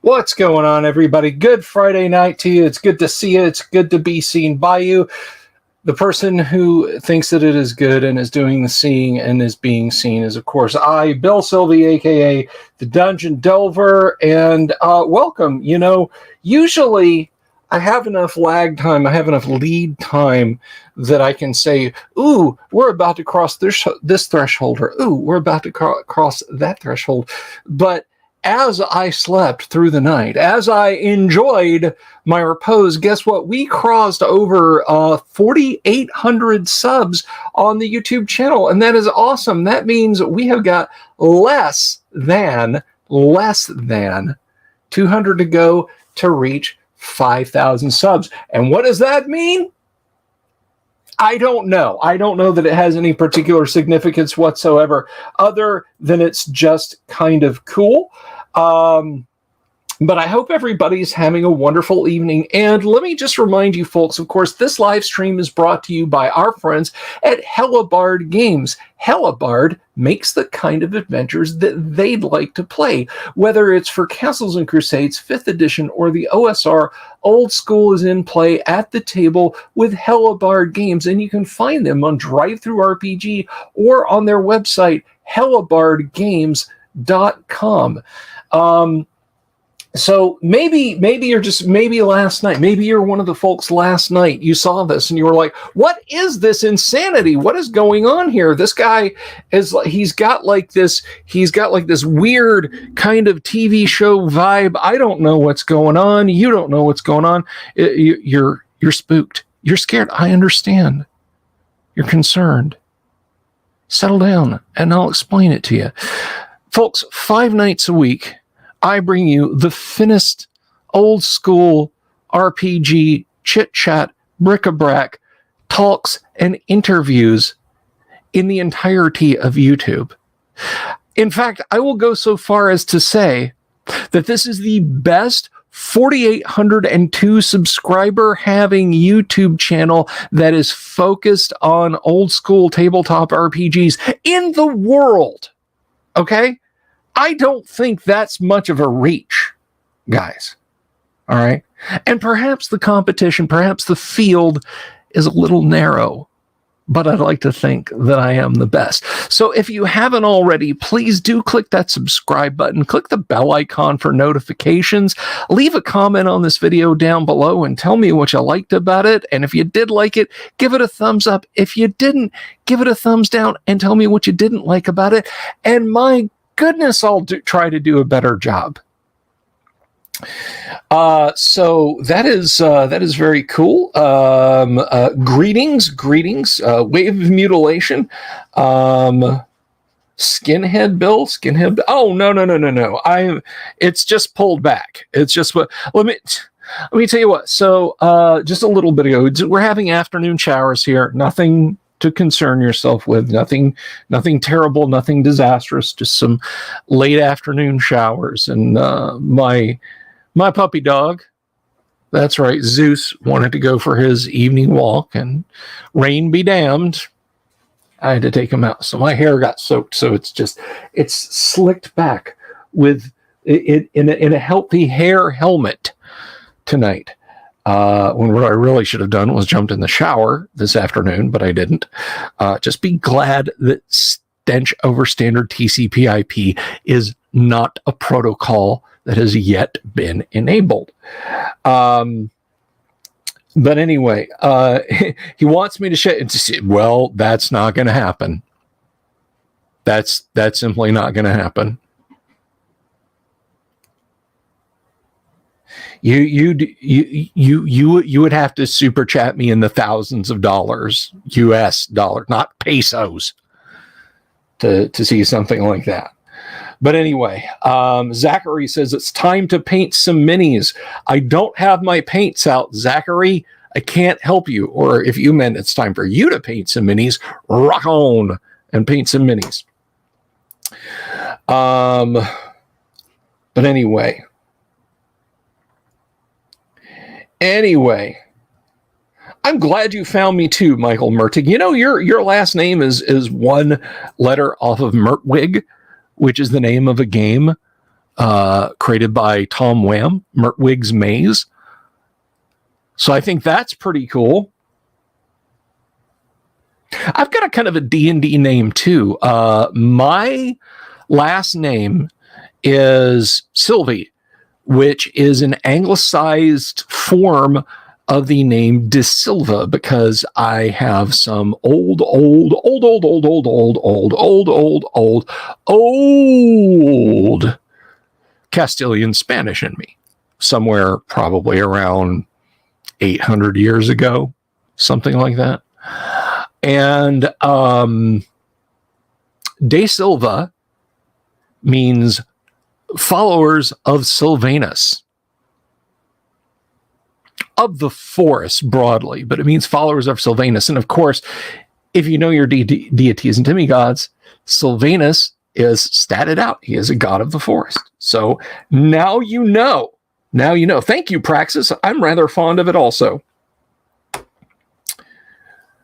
What's going on, everybody? Good Friday night to you. It's good to see you. It's good to be seen by you. The person who thinks that it is good and is doing the seeing and is being seen is, of course, I, Bill Sylvie, a.k.a. the Dungeon Delver, and welcome. You know, usually I have enough lag time, I have enough lead time that I can say, ooh, we're about to cross this threshold, or ooh, we're about to cross that threshold. But as I slept through the night, as I enjoyed my repose, guess what? We crossed over 4,800 subs on the YouTube channel, and that is awesome. That means we have got less than 200 to go to reach 5,000 subs. And what does that mean? I don't know. I don't know that it has any particular significance whatsoever, other than it's just kind of cool. But I hope everybody's having a wonderful evening. And let me just remind you folks, of course, this live stream is brought to you by our friends at Hellebarde Games. Hellebarde makes the kind of adventures that they'd like to play. Whether it's for Castles and Crusades 5th edition or the OSR, Old School is in play at the table with Hellebarde Games. And you can find them on DriveThruRPG or on their website, hellebardegames.com. So maybe last night, maybe you're one of the folks last night, you saw this and you were like, what is this insanity? What is going on here? This guy he's got like this weird kind of TV show vibe. I don't know what's going on. You don't know what's going on. You're spooked. You're scared. I understand. You're concerned. Settle down and I'll explain it to you. Folks, 5 nights a week, I bring you the thinnest old school RPG chit-chat, bric-a-brac, talks, and interviews in the entirety of YouTube. In fact, I will go so far as to say that this is the best 4,802 subscriber having YouTube channel that is focused on old school tabletop RPGs in the world. Okay? I don't think that's much of a reach, guys. All right? And perhaps the competition, perhaps the field is a little narrow, but I'd like to think that I am the best. So if you haven't already, please do click that subscribe button, click the bell icon for notifications, leave a comment on this video down below and tell me what you liked about it. And if you did like it, give it a thumbs up. If you didn't, give it a thumbs down and tell me what you didn't like about it. And my goodness, I'll try to do a better job. So that is very cool. Greetings, Wave of Mutilation, Skinhead Bill. Oh, no. It's just pulled back. It's just what, let me tell you what. So, just a little bit ago, we're having afternoon showers here. Nothing to concern yourself with, nothing terrible, nothing disastrous, just some late afternoon showers. And my puppy dog, that's right, Zeus, wanted to go for his evening walk, and rain be damned, I had to take him out. So my hair got soaked, so it's slicked back with it in a healthy hair helmet tonight. When what I really should have done was jumped in the shower this afternoon, but I didn't. Just be glad that stench over standard TCP/IP is not a protocol that has yet been enabled. But anyway, he wants me to share. Well, that's not going to happen. That's simply not going to happen. You would have to super chat me in the thousands of dollars, US dollars, not pesos, to see something like that. But anyway, Zachary says it's time to paint some minis. I don't have my paints out, Zachary. I can't help you. Or if you meant it's time for you to paint some minis, rock on and paint some minis. But anyway, I'm glad you found me too, Michael Mertig. You know, your last name is one letter off of Mertwig, which is the name of a game created by Tom Wham, Mertwig's Maze. So I think that's pretty cool. I've got a kind of a D&D name too. My last name is Sylvie, which is an anglicized form of the name De Silva, because I have some old Castilian Spanish in me, somewhere probably around 800 years ago, something like that. And De Silva means followers of Sylvanus, of the forest broadly, but it means followers of Sylvanus. And of course, if you know your deities and demigods, Sylvanus is statted out. He is a god of the forest. So now you know. Now you know. Thank you, Praxis. I'm rather fond of it also.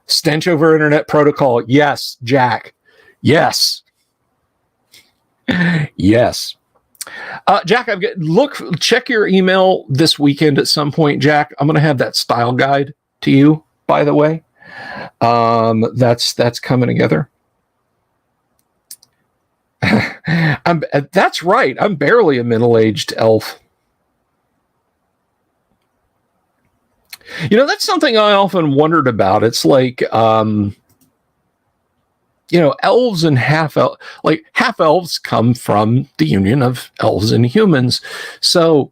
Stench over Internet Protocol. Yes, Jack. Yes. Yes. Jack, check your email this weekend at some point, Jack. I'm going to have that style guide to you, by the way. That's coming together. That's right. I'm barely a middle-aged elf. You know, that's something I often wondered about. It's like, elves and half elves come from the union of elves and humans. So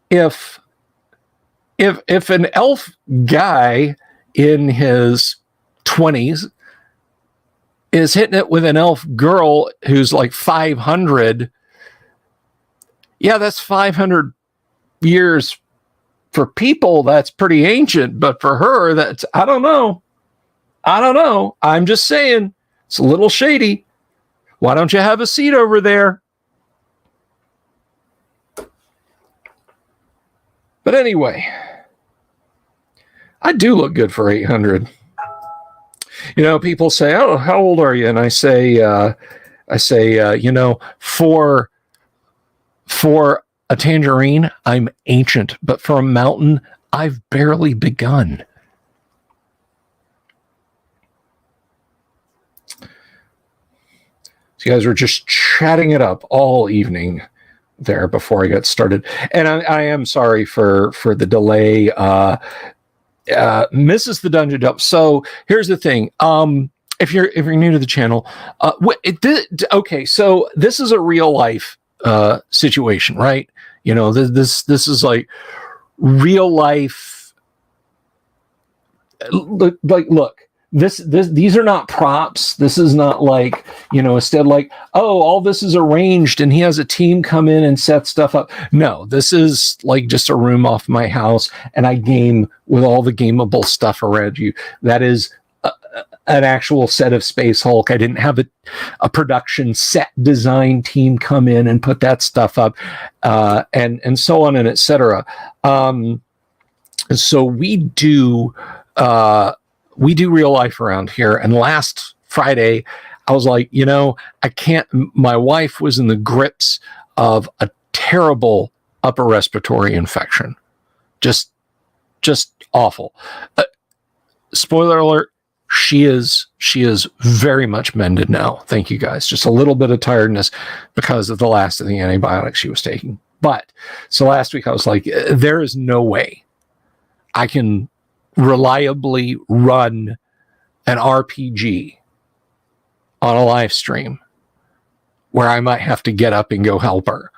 if an elf guy in his 20s is hitting it with an elf girl who's like 500, yeah, that's 500 years. For people, that's pretty ancient, but for her, that's, I don't know. I'm just saying, it's a little shady. Why don't you have a seat over there? But anyway, I do look good for 800. You know, people say, "Oh, how old are you?" And I say, for a tangerine, I'm ancient, but for a mountain, I've barely begun. So you guys were just chatting it up all evening there before I got started. And I am sorry for the delay. Mrs. the Dungeon Dump. So here's the thing. If you're new to the channel, okay, so this is a real life situation, right? You know, this is like real life. Look, these are not props. This is not like, instead like, oh, all this is arranged and he has a team come in and set stuff up. No, this is like just a room off my house and I game with all the gameable stuff around you. That is an actual set of Space Hulk. I didn't have a production set design team come in and put that stuff up, and so on and etc. So we do real life around here. And last Friday, I was like, I can't. My wife was in the grips of a terrible upper respiratory infection, just awful. Spoiler alert. She is very much mended now. Thank you guys. Just a little bit of tiredness because of the last of the antibiotics she was taking. But so last week I was like, there is no way I can reliably run an RPG on a live stream where I might have to get up and go help her.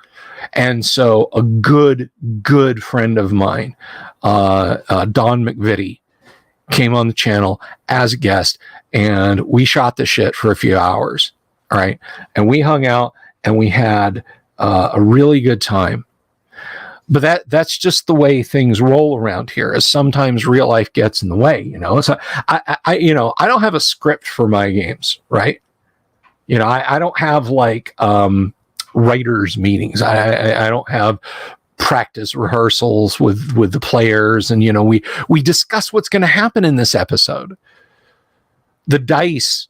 And so a good friend of mine, Don McVitie, came on the channel as a guest and we shot the shit for a few hours. All right. And we hung out and we had a really good time. But that's just the way things roll around here, is sometimes real life gets in the way, So I don't have a script for my games, right? I don't have like writers meetings. I don't have practice rehearsals with the players, and we discuss what's going to happen in this episode. The dice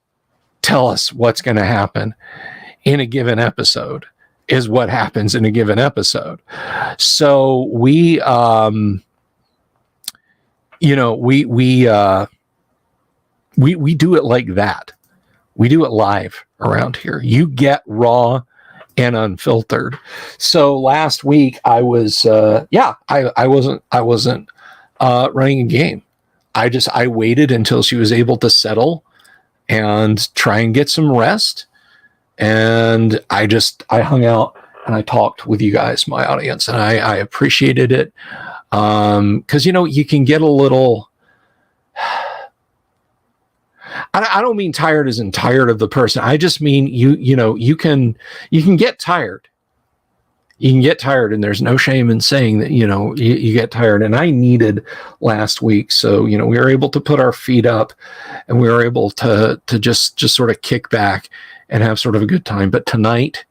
tell us what's going to happen in a given episode is what happens in a given episode. So we do it like that. We do it live around here. You get raw and unfiltered. So last week I was I wasn't running a game. I waited until she was able to settle and try and get some rest. And I hung out and I talked with you guys, my audience, and I appreciated it. Because you can get a little, I don't mean tired as in tired of the person. I just mean you can get tired. You can get tired, and there's no shame in saying that you get tired. And I needed last week, so we were able to put our feet up, and we were able to just sort of kick back and have sort of a good time. But tonight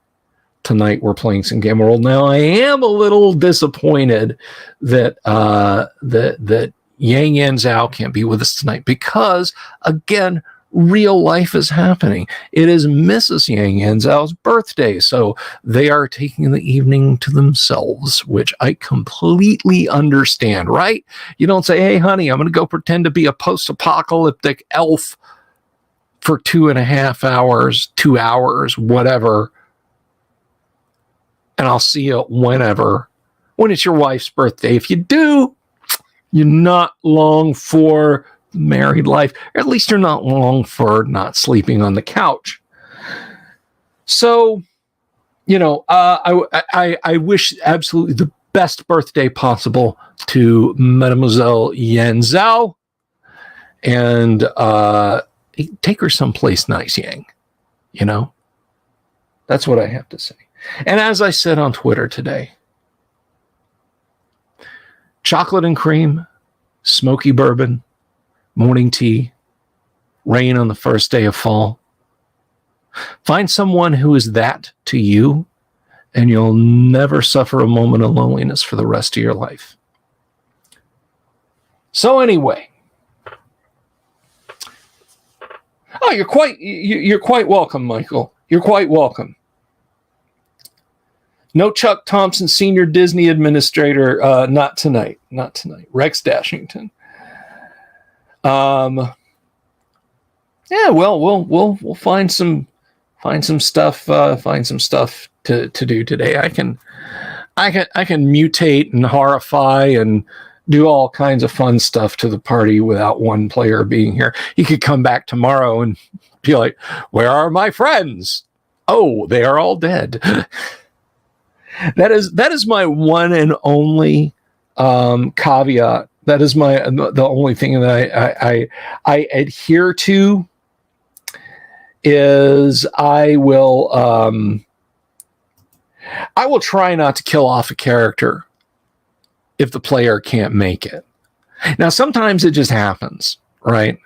we're playing some Game World. Now I am a little disappointed that that Yang Yan Zhao can't be with us tonight, because again, real life is happening. It is Mrs. Yang Yan Zhao's birthday, so they are taking the evening to themselves, which I completely understand, right? You don't say, hey honey, I'm going to go pretend to be a post-apocalyptic elf for 2.5 hours, 2 hours, whatever, and I'll see you whenever, when it's your wife's birthday. If you do, you're not long for married life, or at least you're not long for not sleeping on the couch. So, I wish absolutely the best birthday possible to Mademoiselle Yan Zhao, and take her someplace nice, Yang. That's what I have to say. And as I said on Twitter today, chocolate and cream, smoky bourbon, morning tea, rain on the first day of fall. Find someone who is that to you, and you'll never suffer a moment of loneliness for the rest of your life. So anyway, you're quite welcome, Michael. You're quite welcome. No Chuck Thompson, Senior Disney Administrator. Not tonight. Not tonight. Rex Dashington. Yeah. Well, we'll find some stuff. Find some stuff to do today. I can mutate and horrify and do all kinds of fun stuff to the party without one player being here. He could come back tomorrow and be like, "Where are my friends? Oh, they are all dead." That is my one and only caveat. That is the only thing that I adhere to, is I will try not to kill off a character if the player can't make it. Now, sometimes it just happens, right?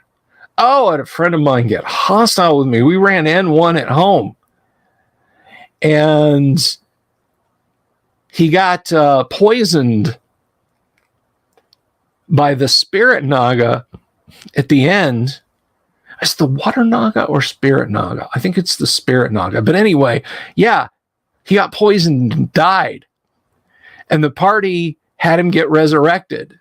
Oh, I had a friend of mine get hostile with me. We ran N1 at home, and he got poisoned by the spirit naga at the end. Is the water naga or spirit naga? I think it's the spirit naga. But anyway, yeah, he got poisoned and died. And the party had him get resurrected,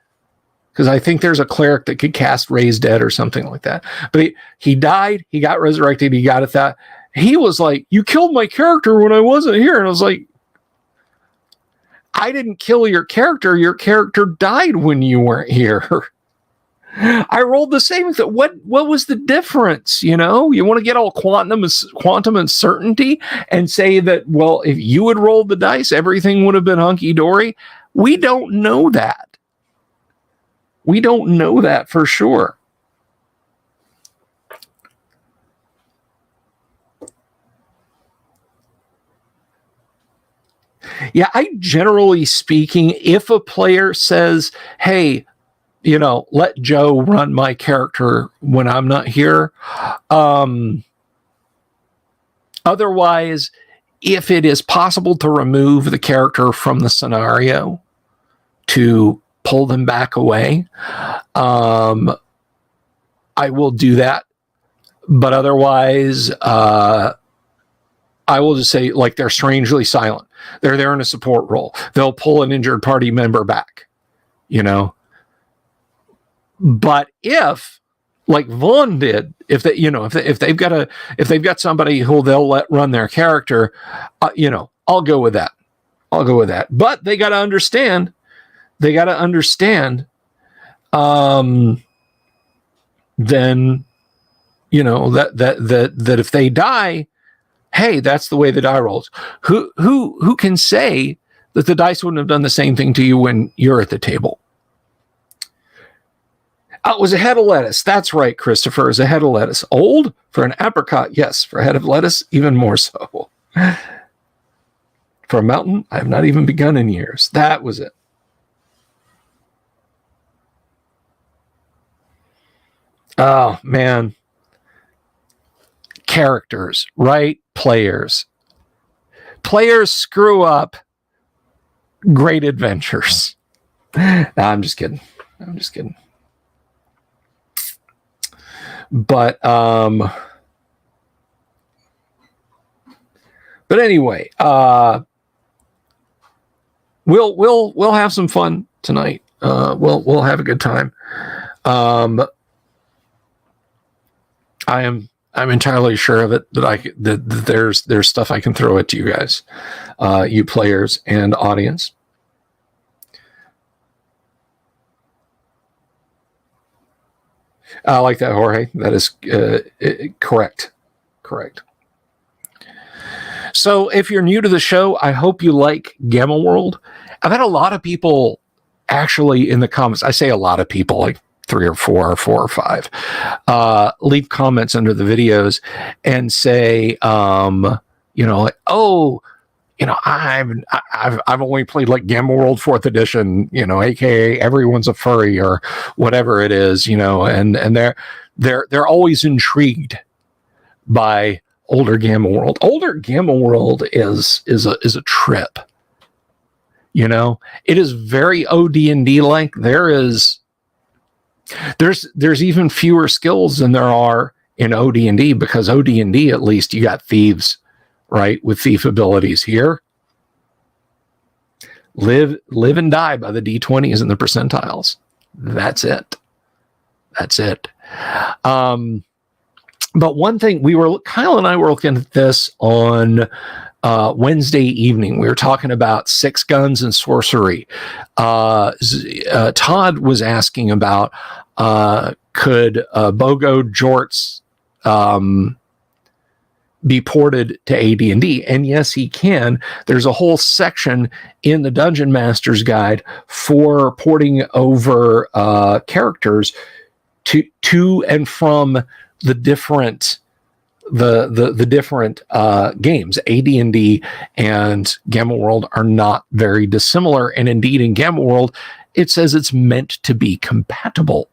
because I think there's a cleric that could cast Raise Dead or something like that. But he died, he got resurrected, he got it that. He was like, "You killed my character when I wasn't here." And I was like, I didn't kill your character. Your character died when you weren't here. I rolled the same. What was the difference? You want to get all quantum uncertainty and say that, well, if you had rolled the dice, everything would have been hunky-dory. We don't know that. We don't know that for sure. Yeah, generally speaking, if a player says, hey, let Joe run my character when I'm not here. Otherwise, if it is possible to remove the character from the scenario to pull them back away, I will do that. But otherwise, I will just say, like, they're strangely silent. They're there in a support role. They'll pull an injured party member back, you know. But if, like Vaughn did, if they, you know, if they've got somebody who they'll let run their character, you know, I'll go with that. I'll go with that. But they got to understand. Then, you know, that if they die, hey, that's the way the die rolls. Who can say that the dice wouldn't have done the same thing to you when you're at the table? It was a head of lettuce. That's right, Christopher, is a head of lettuce. Old for an apricot, yes. For a head of lettuce, even more so. For a mountain, I have not even begun in years. That was it. Oh, man. Characters, right? Players screw up great adventures. No, I'm just kidding. But anyway, we'll have some fun tonight. We'll have a good time. I'm entirely sure of it that there's stuff I can throw at you guys, you players and audience. I like that, Jorge. That is correct. So if you're new to the show, I hope you like Gamma World. I've had a lot of people actually in the comments. I say a lot of people, like 3 or 4 or 5, leave comments under the videos and say, you know, like, oh, you know, I've only played like Gamma World 4th edition, you know, aka everyone's a furry or whatever it is, you know, and they're always intrigued by older Gamma World. Older Gamma World is a trip. You know, it is very OD&D like. There's even fewer skills than there are in OD&D, because OD&D, at least you got thieves, right, with thief abilities. Here, live and die by the D20s and the percentiles. That's it. But one thing, Kyle and I were looking at this on Wednesday evening. We were talking about six guns and sorcery. Todd was asking about, could BOGO Jorts be ported to AD&D? And yes, he can. There's a whole section in the Dungeon Master's Guide for porting over characters to and from the different games. AD&D and Gamma World are not very dissimilar, and indeed in Gamma World it says it's meant to be compatible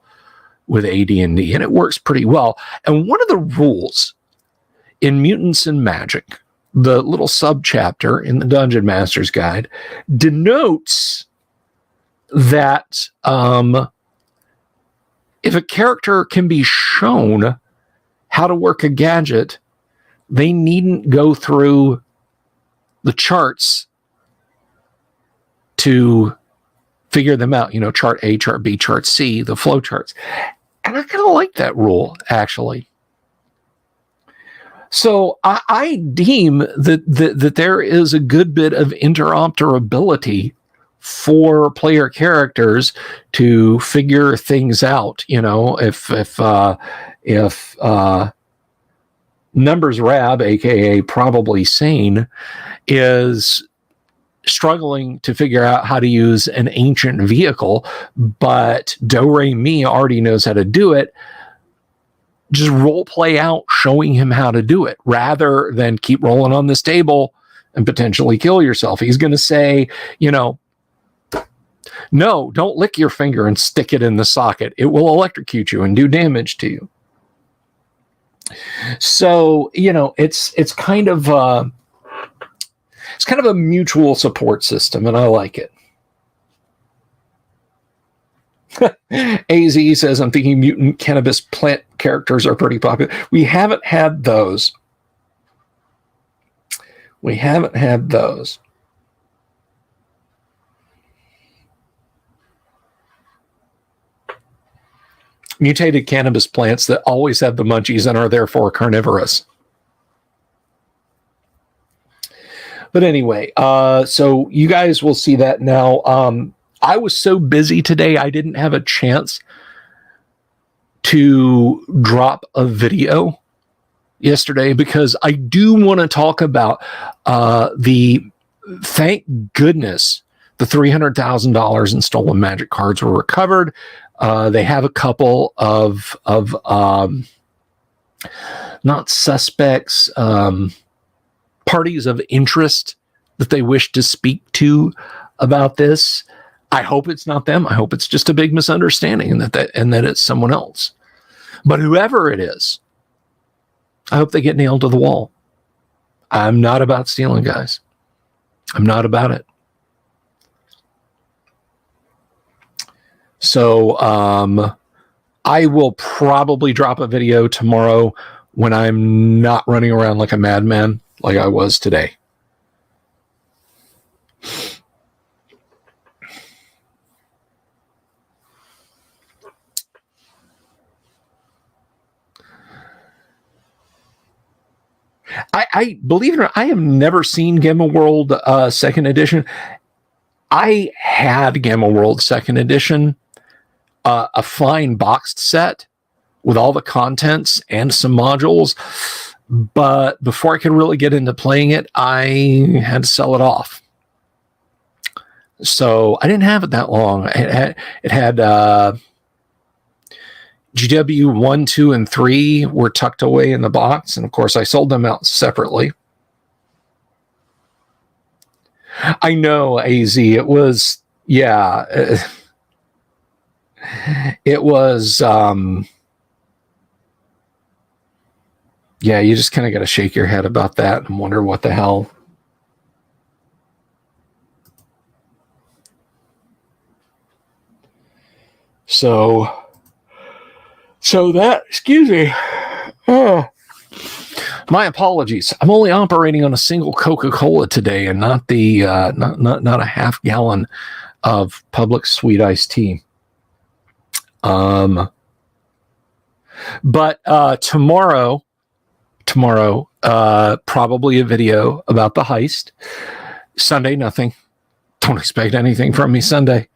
with AD&D, and it works pretty well. And one of the rules in Mutants and Magic, the little subchapter in the Dungeon Master's Guide, denotes that if a character can be shown how to work a gadget, they needn't go through the charts to figure them out. You know, chart A, chart B, chart C, the flow charts. And I kind of like that rule, actually. So I deem that there is a good bit of interoperability for player characters to figure things out. You know, if Numbers Rab, aka Probably Sane, is struggling to figure out how to use an ancient vehicle, but Do Re Mi already knows how to do it, just role play out showing him how to do it, rather than keep rolling on this table and potentially kill yourself. He's going to say, you know, no, don't lick your finger and stick it in the socket. It will electrocute you and do damage to you. So, you know, it's kind of It's kind of a mutual support system, and I like it. AZ says, I'm thinking mutant cannabis plant characters are pretty popular. We haven't had those. Mutated cannabis plants that always have the munchies and are therefore carnivorous. But anyway, so you guys will see that now. I was so busy today, I didn't have a chance to drop a video yesterday because I do want to talk about thank goodness, the $300,000 in stolen magic cards were recovered. They have a couple of not suspects, parties of interest that they wish to speak to about this. I hope it's not them. I hope it's just a big misunderstanding and that it's someone else. But whoever it is, I hope they get nailed to the wall. I'm not about stealing, guys. I'm not about it. So I will probably drop a video tomorrow when I'm not running around like a madman like I was today. I believe it or not, I have never seen Gamma World second edition. I had Gamma World second edition, a fine boxed set with all the contents and some modules. But before I could really get into playing it, I had to sell it off. So I didn't have it that long. It had GW 1, 2, and 3 were tucked away in the box. And of course, I sold them out separately. I know, AZ. It was, yeah. It was, yeah, you just kind of got to shake your head about that and wonder what the hell. So that, excuse me. Oh, my apologies. I'm only operating on a single Coca-Cola today and not the not a half gallon of Public Sweet Iced Tea. But tomorrow, probably a video about the heist. Sunday, nothing. Don't expect anything from me Sunday.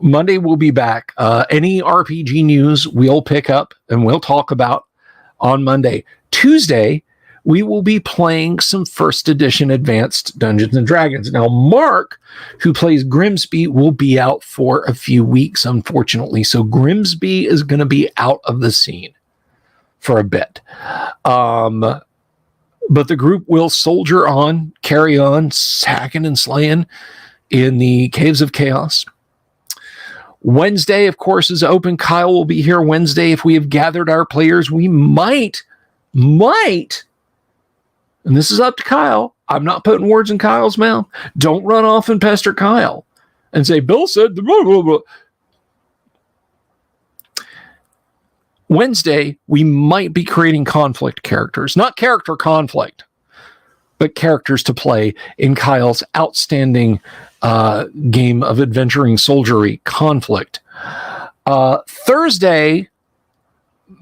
Monday we'll be back. Any RPG news we'll pick up and we'll talk about on Monday. Tuesday, we will be playing some first edition advanced Dungeons and Dragons. Now, Mark, who plays Grimsby, will be out for a few weeks, unfortunately. So Grimsby is going to be out of the scene for a bit. But the group will soldier on, carry on, hacking and slaying in the Caves of Chaos. Wednesday, of course, is open. Kyle will be here Wednesday. If we have gathered our players, we might, and this is up to Kyle. I'm not putting words in Kyle's mouth. Don't run off and pester Kyle and say, Bill said the blah, blah, blah. Wednesday, we might be creating conflict characters, not character conflict, but characters to play in Kyle's outstanding game of adventuring soldiery, Conflict. Thursday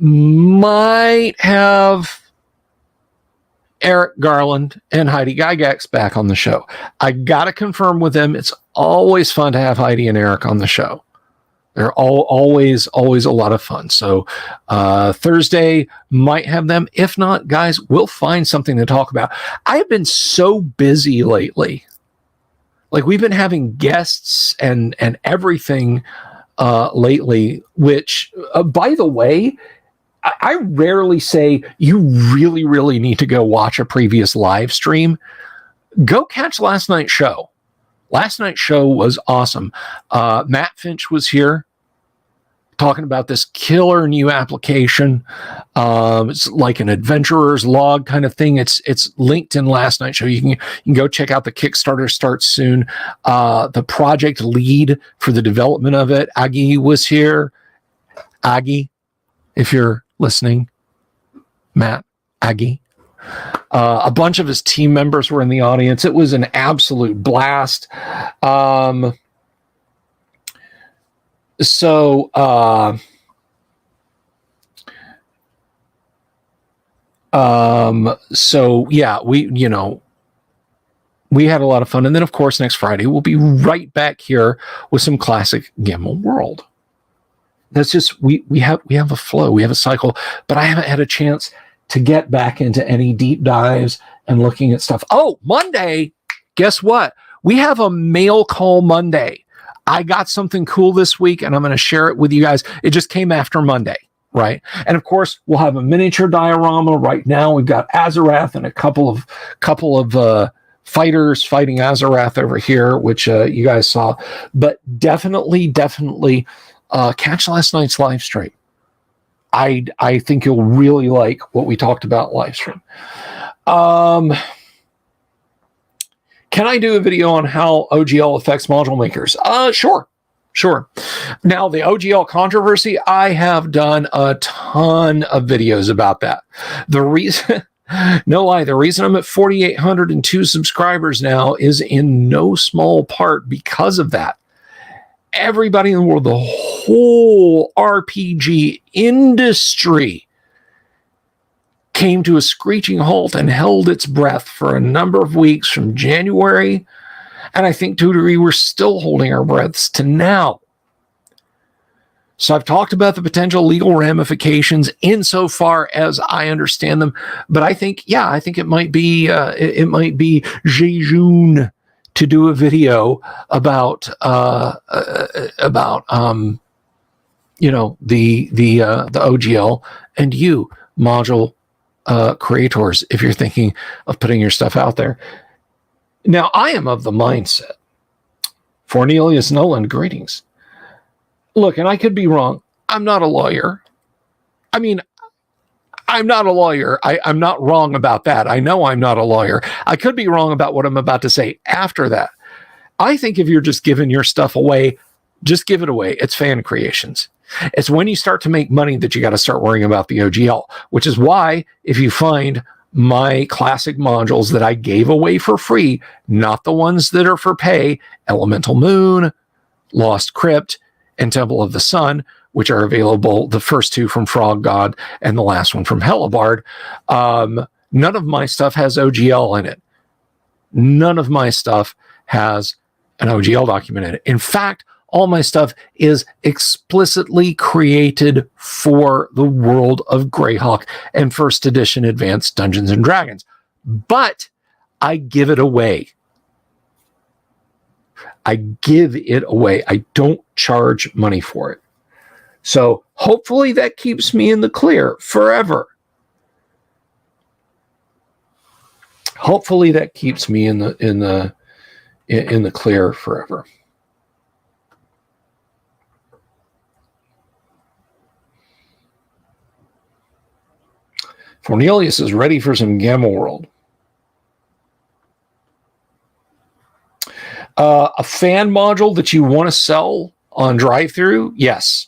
might have Eric Garland and Heidi Gygax back on the show. I got to confirm with them. It's always fun to have Heidi and Eric on the show. They're always a lot of fun. So Thursday might have them. If not, guys, we'll find something to talk about. I've been so busy lately. Like, we've been having guests and everything lately, which, by the way, I rarely say you really, really need to go watch a previous live stream. Go catch last night's show. Last night's show was awesome. Matt Finch was here talking about this killer new application. It's like an adventurer's log kind of thing. It's linked in last night's show. You can go check out the Kickstarter. Starts soon. The project lead for the development of it, Aggie, was here. Aggie, if you're listening, Matt, Aggie. A bunch of his team members were in the audience. It was an absolute blast. So yeah, we had a lot of fun. And then of course, next Friday, we'll be right back here with some classic Gamma World. That's just, we have a flow, we have a cycle, but I haven't had a chance to get back into any deep dives and looking at stuff. Oh, Monday, guess what? We have a mail call Monday. I got something cool this week and I'm going to share it with you guys. It just came after Monday, right? And of course, we'll have a miniature diorama. Right now, we've got Azarath and a couple of fighters fighting Azarath over here, which you guys saw. But definitely catch last night's live stream. I think you'll really like what we talked about live stream. Can I do a video on how OGL affects module makers? Sure. Now, the OGL controversy, I have done a ton of videos about that. The reason, no lie, the reason I'm at 4,802 subscribers now is in no small part because of that. Everybody in the world, the whole RPG industry came to a screeching halt and held its breath for a number of weeks from January. And I think to a degree, we're still holding our breaths to now. So I've talked about the potential legal ramifications insofar as I understand them. But I think it might be Jejun to do a video about the OGL and you module creators, if you're thinking of putting your stuff out there. Now, I am of the mindset, Cornelius Nolan, greetings. Look, and I could be wrong. I'm not a lawyer. I mean, I'm not a lawyer. I'm not wrong about that. I know I'm not a lawyer. I could be wrong about what I'm about to say after that. I think if you're just giving your stuff away, just give it away. It's fan creations. It's when you start to make money that you got to start worrying about the OGL, which is why if you find my classic modules that I gave away for free, not the ones that are for pay, Elemental Moon, Lost Crypt, and Temple of the Sun, which are available, the first two from Frog God and the last one from Helibard, none of my stuff has OGL in it. None of my stuff has an OGL document in it. In fact, all my stuff is explicitly created for the world of Greyhawk and first edition Advanced Dungeons and Dragons. But I give it away. I give it away. I don't charge money for it. So hopefully that keeps me in the clear forever. Hopefully that keeps me in the clear forever. Cornelius is ready for some Gamma World. A fan module that you want to sell on drive-through? Yes,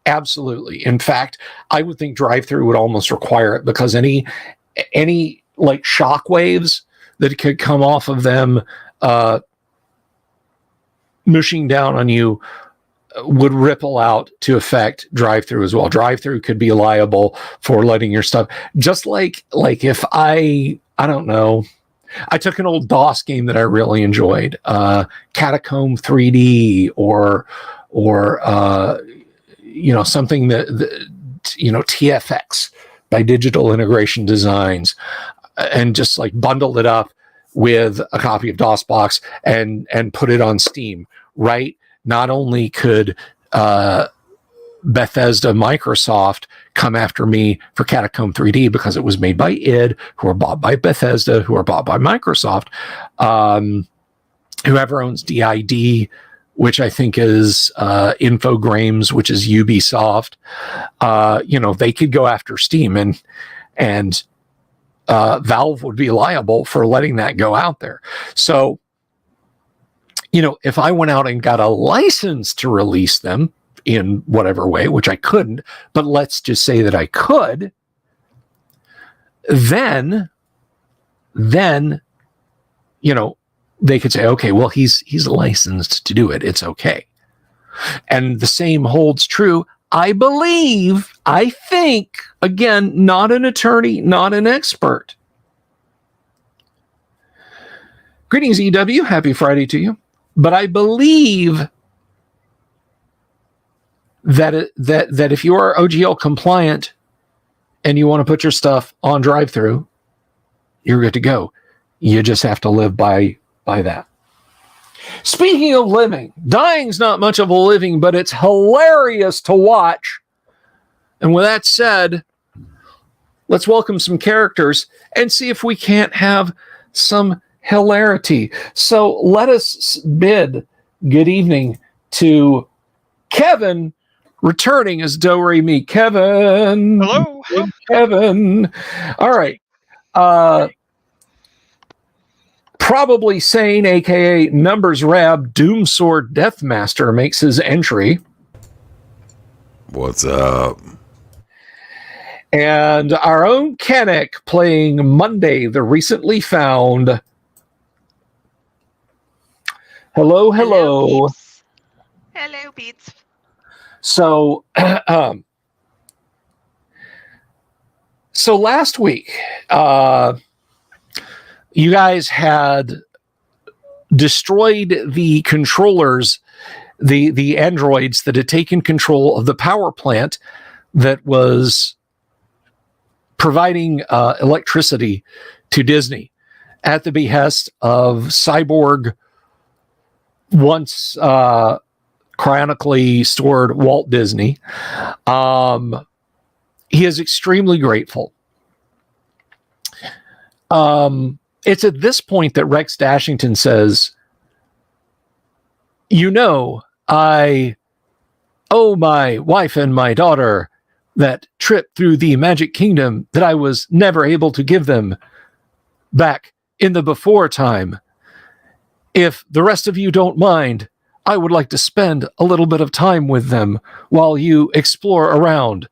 absolutely. In fact, I would think drive-through would almost require it because any like shock waves that could come off of them mushing down on you would ripple out to affect drive-through as well. Drive-through could be liable for letting your stuff, just like if I don't know, I took an old DOS game that I really enjoyed, Catacomb 3D or something that TFX by Digital Integration Designs, and just like bundled it up with a copy of DOSBox and put it on Steam, right? Not only could Bethesda Microsoft come after me for Catacomb 3D because it was made by id, who are bought by Bethesda, who are bought by Microsoft. Whoever owns DID which I think is Infogrames, which is Ubisoft. They could go after Steam, and Valve would be liable for letting that go out there. So, if I went out and got a license to release them in whatever way, which I couldn't, but let's just say that I could, then they could say, okay, well, he's licensed to do it. It's okay. And the same holds true. I think, again, not an attorney, not an expert. Greetings, EW. Happy Friday to you. But I believe that if you are OGL compliant and you want to put your stuff on drive-through, you're good to go. You just have to live by that. Speaking of living, dying's not much of a living, but it's hilarious to watch. And with that said, let's welcome some characters and see if we can't have some hilarity. So let us bid good evening to Kevin, returning as Do Re Mi. Kevin. Hello. Kevin. All right. Probably Sane, aka Numbers Rab, Doomsword Deathmaster, makes his entry. What's up? And our own Kennick playing Monday, the recently found. Hello. Hello, Beats. So, so last week, you guys had destroyed the controllers, the androids that had taken control of the power plant that was providing electricity to Disney at the behest of Cyborg, once cryonically stored Walt Disney. He is extremely grateful. It's at this point that Rex Dashington says, I owe my wife and my daughter that trip through the Magic Kingdom that I was never able to give them back in the before time. If the rest of you don't mind, I would like to spend a little bit of time with them while you explore around.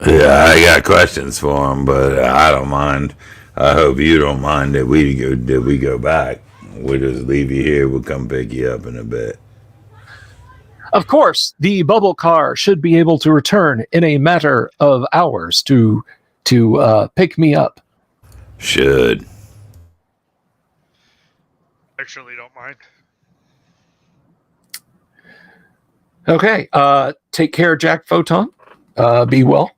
Yeah, I got questions for him, but I don't mind. I hope you don't mind that we go back. We'll just leave you here. We'll come pick you up in a bit. Of course, the bubble car should be able to return in a matter of hours to pick me up. Should. Actually, don't mind. Okay. Take care, Jack Photon. Be well.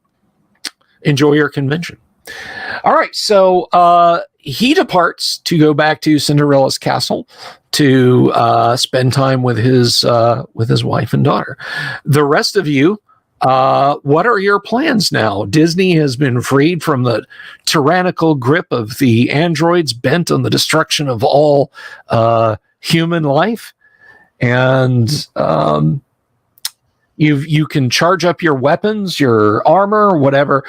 Enjoy your convention. All right. So he departs to go back to Cinderella's castle to spend time with his wife and daughter. The rest of you, what are your plans now? Disney has been freed from the tyrannical grip of the androids bent on the destruction of all human life. And you can charge up your weapons, your armor, whatever.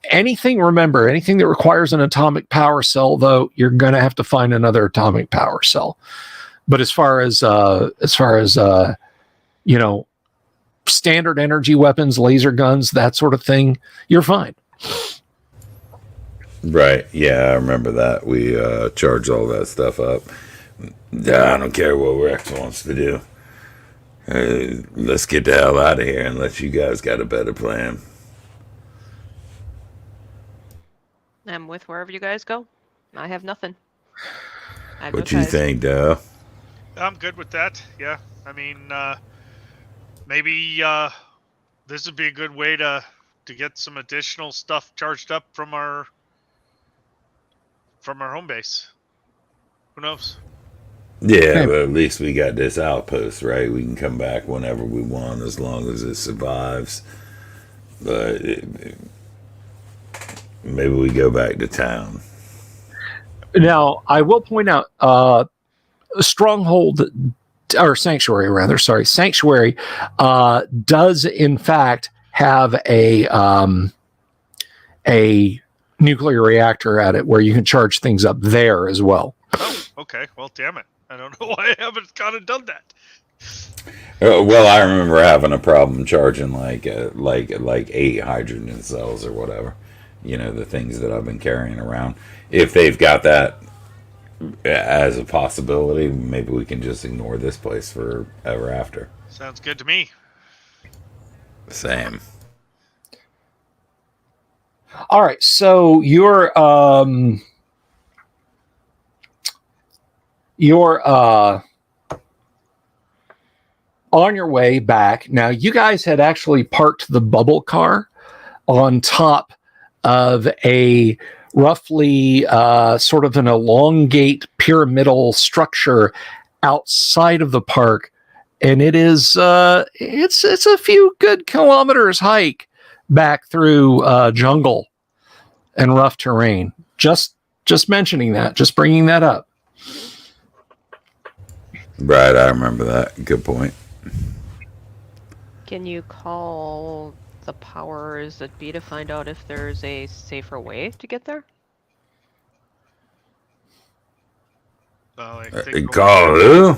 Anything that requires an atomic power cell, though, you're going to have to find another atomic power cell. But as far as standard energy weapons, laser guns, that sort of thing, you're fine. Right. Yeah, I remember that. We charged all that stuff up. I don't care what Rex wants to do. Let's get the hell out of here unless you guys got a better plan. I'm with wherever you guys go. I have nothing. What you think, Doe? I'm good with that. Yeah. I mean, maybe this would be a good way to get some additional stuff charged up from our home base. Who knows? Yeah, but at least we got this outpost, right? We can come back whenever we want as long as it survives. But maybe we go back to town. Now, I will point out, Stronghold or Sanctuary rather, sorry, Sanctuary does in fact have a nuclear reactor at it where you can charge things up there as well. Oh, okay. Well, damn it. I don't know why I haven't kind of done that. Well, I remember having a problem charging like 8 hydrogen cells or whatever. You know, the things that I've been carrying around. If they've got that as a possibility, maybe we can just ignore this place forever after. Sounds good to me. Same. All right, so you're on your way back. Now, you guys had actually parked the bubble car on top of a roughly sort of an elongate pyramidal structure outside of the park, and it is it's a few good kilometers hike back through jungle and rough terrain. Just mentioning that, just bringing that up. Right, I remember that. Good point. Can you call the powers that be to find out if there's a safer way to get there? Well, I think Call who?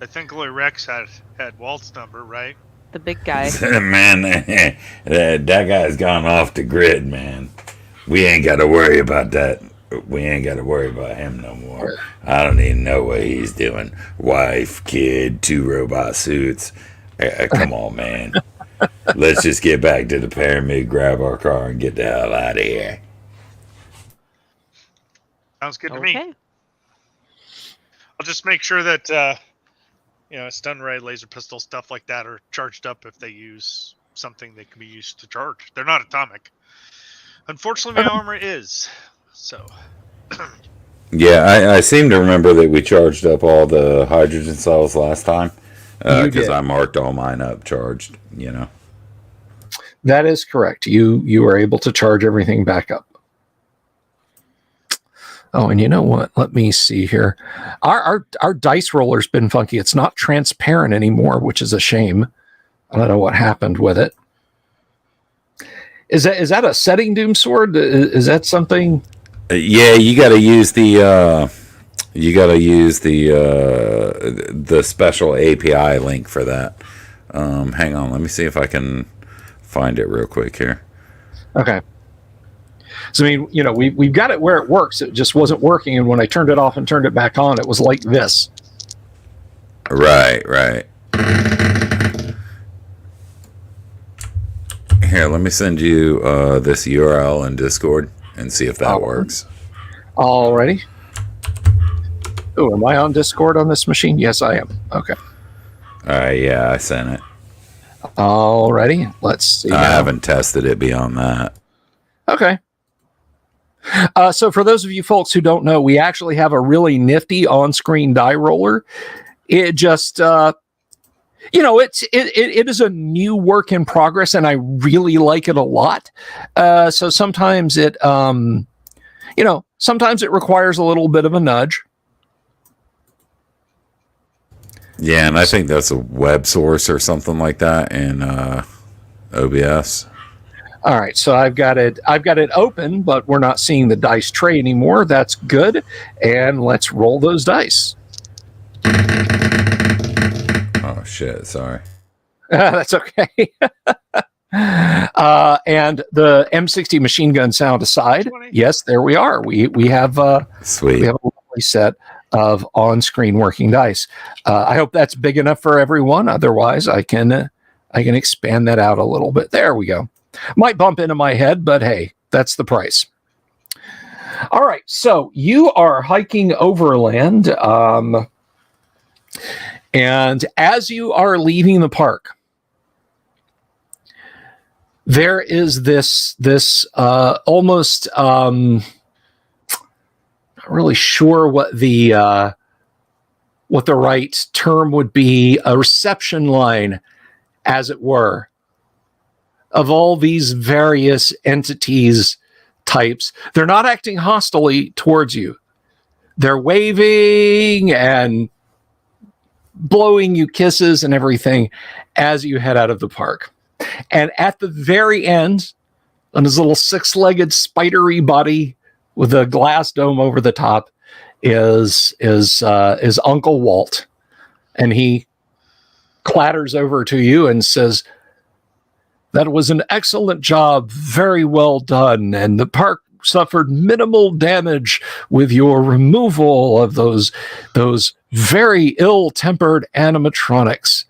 I think only Rex had Walt's number, right? The big guy. Man, that guy's gone off the grid, man. We ain't got to worry about that. We ain't got to worry about him no more. I don't even know what he's doing. Wife, kid, 2 robot suits. Come on, man. Let's just get back to the pyramid, grab our car, and get the hell out of here. Sounds good to Okay. me. I'll just make sure that stun ray, laser pistol, stuff like that are charged up if they use something that can be used to charge. They're not atomic. Unfortunately, my armor is. So. Yeah, I seem to remember that we charged up all the hydrogen cells last time. Because I marked all mine up charged, you know. That is correct. You were able to charge everything back up. Oh, and you know what? Let me see here. Our dice roller's been funky. It's not transparent anymore, which is a shame. I don't know what happened with it. Is that a setting doom sword? Is that something? Yeah, you got to use the special API link for that. Hang on, let me see if I can find it real quick here. Okay. So I mean, we've got it where it works. It just wasn't working, and when I turned it off and turned it back on, it was like this. Right. Here, let me send you this URL in Discord and see if that works. Alrighty. Oh, am I on Discord on this machine? Yes, I am. Okay. Yeah, I sent it. Alrighty. Let's see. I haven't tested it beyond that. Okay. So for those of you folks who don't know, we actually have a really nifty on-screen die roller. It just, it is a new work in progress, and I really like it a lot. So sometimes it, sometimes it requires a little bit of a nudge. Yeah, and I think that's a web source or something like that in OBS. All right, so I've got it open, but we're not seeing the dice tray anymore. That's good. And let's roll those dice. Oh shit, sorry. That's okay. And the M60 machine gun sound aside, yes, there we are. We have Sweet. We have a lovely set of on-screen working dice. I hope that's big enough for everyone. Otherwise, I can expand that out a little bit. There we go. Might bump into my head, but hey, that's the price. All right, so you are hiking overland, and as you are leaving the park, there is this almost not really sure what the right term would be, a reception line, as it were, of all these various entities types. They're not acting hostilely towards you. They're waving and blowing you kisses and everything as you head out of the park. And at the very end, on his little six-legged spidery body with a glass dome over the top, is Uncle Walt, and he clatters over to you and says, "That was an excellent job, very well done, and the park suffered minimal damage with your removal of those very ill-tempered animatronics.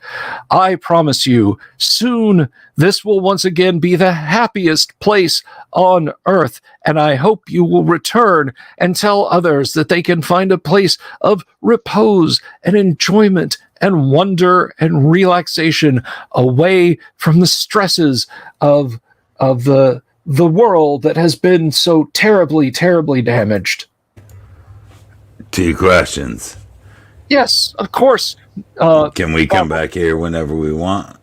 I promise you, soon this will once again be the happiest place on Earth, and I hope you will return and tell others that they can find a place of repose and enjoyment and wonder and relaxation away from the stresses of the world that has been so terribly, terribly damaged." 2 questions. Yes, of course. Can we come back here whenever we want?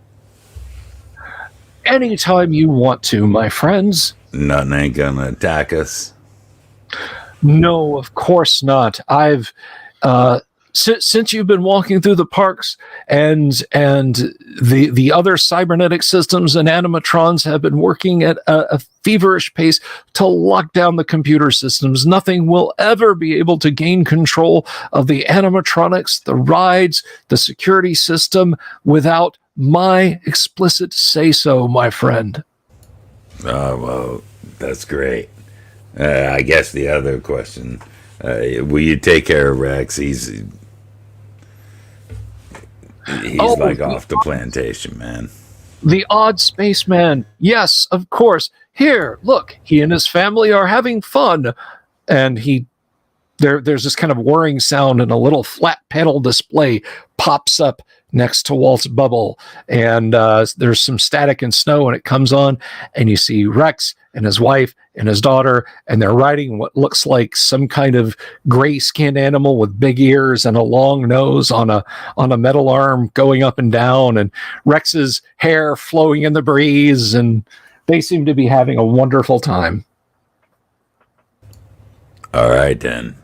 Anytime you want to, my friends. Nothing ain't gonna attack us. No, of course not. I've since you've been walking through the parks and the other cybernetic systems and animatrons have been working at a feverish pace to lock down the computer systems. Nothing will ever be able to gain control of the animatronics, the rides, the security system without my explicit say-so, my friend. Oh, well, that's great. I guess the other question, will you take care of Rex? He's like off the plantation, man. The odd spaceman. Yes, of course. Here, look, he and his family are having fun. And there's this kind of whirring sound, and a little flat panel display pops up next to Walt's bubble. And there's some static and snow, and it comes on, and you see Rex and his wife and his daughter, and they're riding what looks like some kind of gray-skinned animal with big ears and a long nose on a metal arm going up and down, and Rex's hair flowing in the breeze, and they seem to be having a wonderful time. All right, then.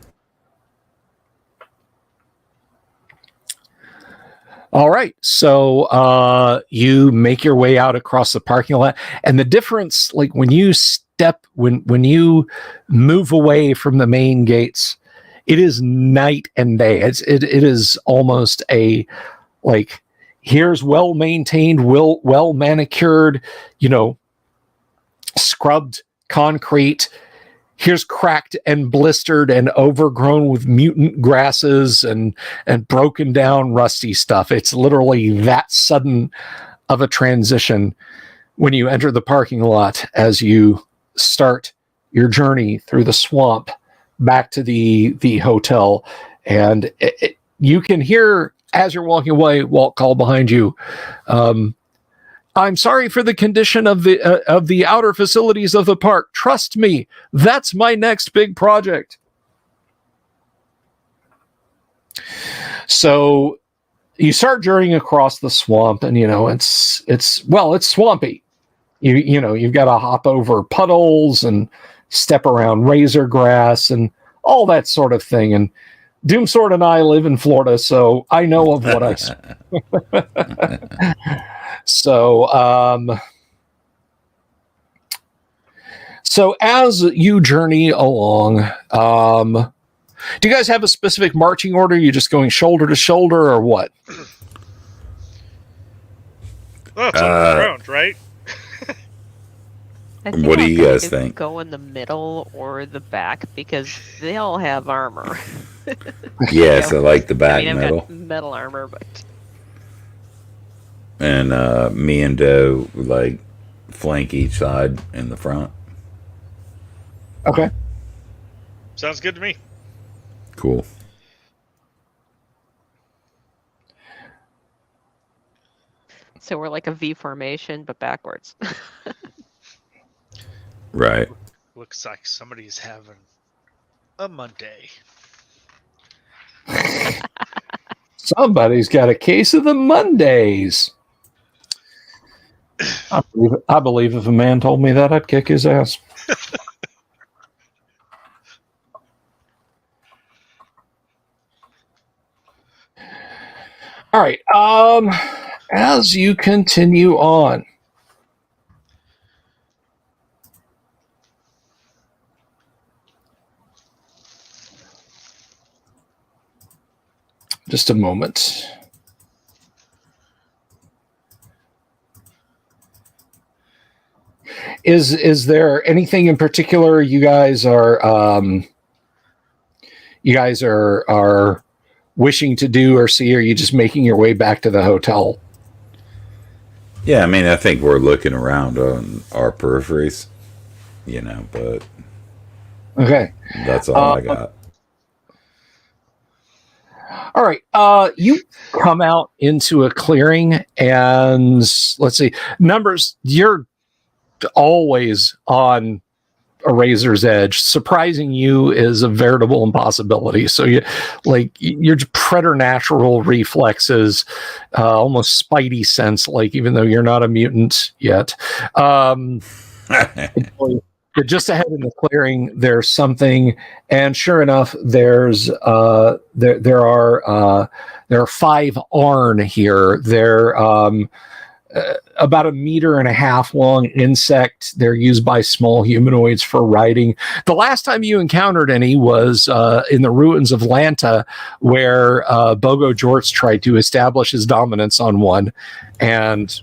All right, so you make your way out across the parking lot, and the difference, like when you when you move away from the main gates, it is night and day. It is almost a like, here's well maintained, well manicured, scrubbed concrete. Here's cracked and blistered and overgrown with mutant grasses and broken down rusty stuff. It's literally that sudden of a transition when you enter the parking lot as you start your journey through the swamp back to the hotel. And you can hear, as you're walking away, Walt call behind you, "I'm sorry for the condition of the outer facilities of the park. Trust me, that's my next big project." So you start journeying across the swamp, and it's swampy. You've got to hop over puddles and step around razor grass and all that sort of thing. And Doomsword and I live in Florida, so I know of what I say. So as you journey along, do you guys have a specific marching order? Are you just going shoulder to shoulder, or what? Well, it's on the ground, right? I think What do I'll you guys either think? Go in the middle or the back, because they all have armor. Yes, I like the back I've metal. got metal armor, but And me and Doe flank each side in the front. Okay. Sounds good to me. Cool. so we're like a V formation, but backwards. Right. Looks like somebody's having a Monday. Somebody's got a case of the Mondays. I believe if a man told me that, I'd kick his ass. All right. As you continue on, just a moment. Is there anything in particular you guys are wishing to do or see? Or are you just making your way back to the hotel? Yeah, I mean, I think we're looking around on our peripheries, but Okay. that's all I got. All right. You come out into a clearing, and let's see. Numbers, you're always on a razor's edge. Surprising you is a veritable impossibility. So your preternatural reflexes, almost spidey sense, like even though you're not a mutant yet. But just ahead in the clearing, there's something, and sure enough, there's there are 5 Arn here. They're about 1.5 meters long insect. They're used by small humanoids for riding. The last time you encountered any was in the ruins of Lanta, where Bogo Jorts tried to establish his dominance on one, and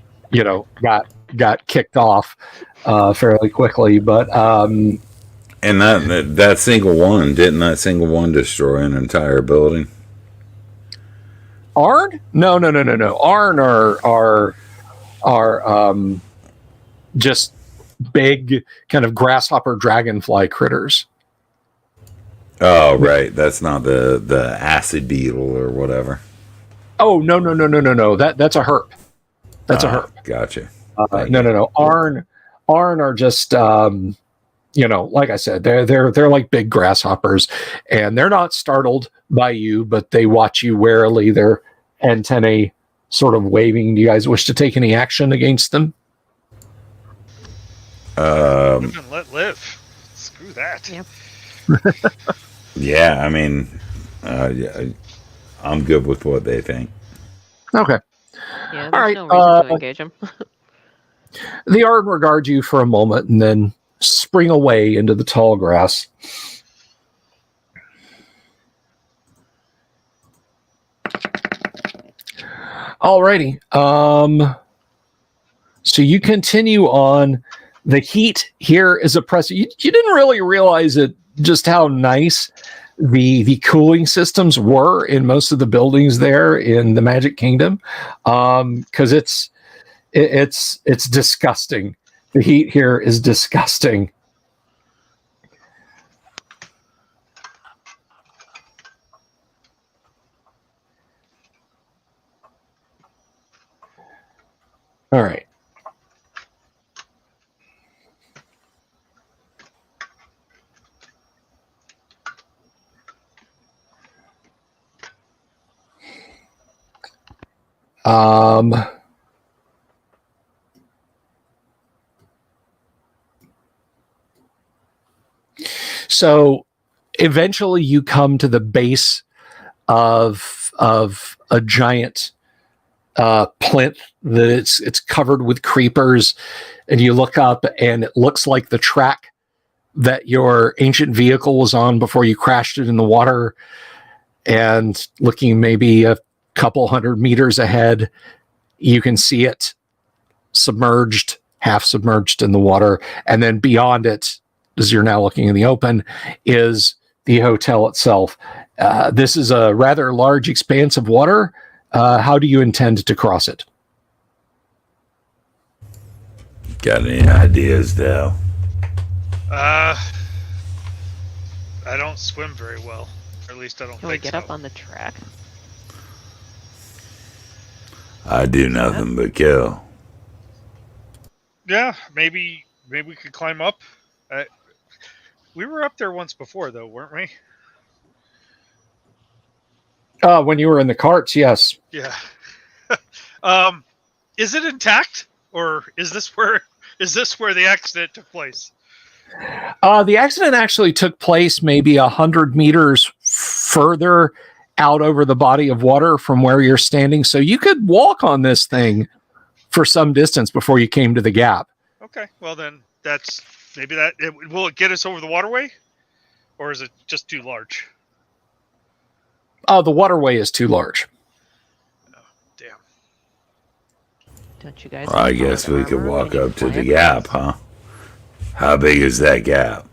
got kicked off fairly quickly. But and that single one, didn't that single one destroy an entire building? Arn? No. Arn are just big kind of grasshopper dragonfly critters. Oh, right. That's not the acid beetle or whatever. Oh, no. That's a herp. That's a herp. Gotcha. No. Arn are just like I said, they're like big grasshoppers, and they're not startled by you, but they watch you warily. Their antennae sort of waving. Do you guys wish to take any action against them? Live and let live. Screw that. Yep. Yeah, I mean, I'm good with what they think. Okay. Yeah, there's All right. no reason to engage him. The Arn regard you for a moment and then spring away into the tall grass. Alrighty. So you continue on. The heat here is oppressive. You didn't really realize it, just how nice the cooling systems were in most of the buildings there in the Magic Kingdom, because it's disgusting. The heat here is disgusting. All right. So eventually you come to the base of a giant plinth that it's covered with creepers, and you look up and it looks like the track that your ancient vehicle was on before you crashed it in the water. And looking maybe a couple 100 meters ahead, you can see it submerged, half submerged in the water. And then beyond it, as you're now looking in the open, is the hotel itself. This is a rather large expanse of water. How do you intend to cross it? Got any ideas, Dal? I don't swim very well. Or at least I don't Can we think get so. up on the track? I do nothing but kill. Yeah, maybe we could climb up. We were up there once before, though, weren't we? When you were in the carts, yes. Yeah. Is it intact, or is this where the accident took place? The accident actually took place maybe 100 meters further out over the body of water from where you're standing. So you could walk on this thing for some distance before you came to the gap. Okay, well then that's maybe that. Will it get us over the waterway, or is it just too large? Oh, the waterway is too large. Oh, damn. Don't you guys? Well, I have guess powered we could armor? walk Can you up to fly the across? gap, huh? How big is that gap?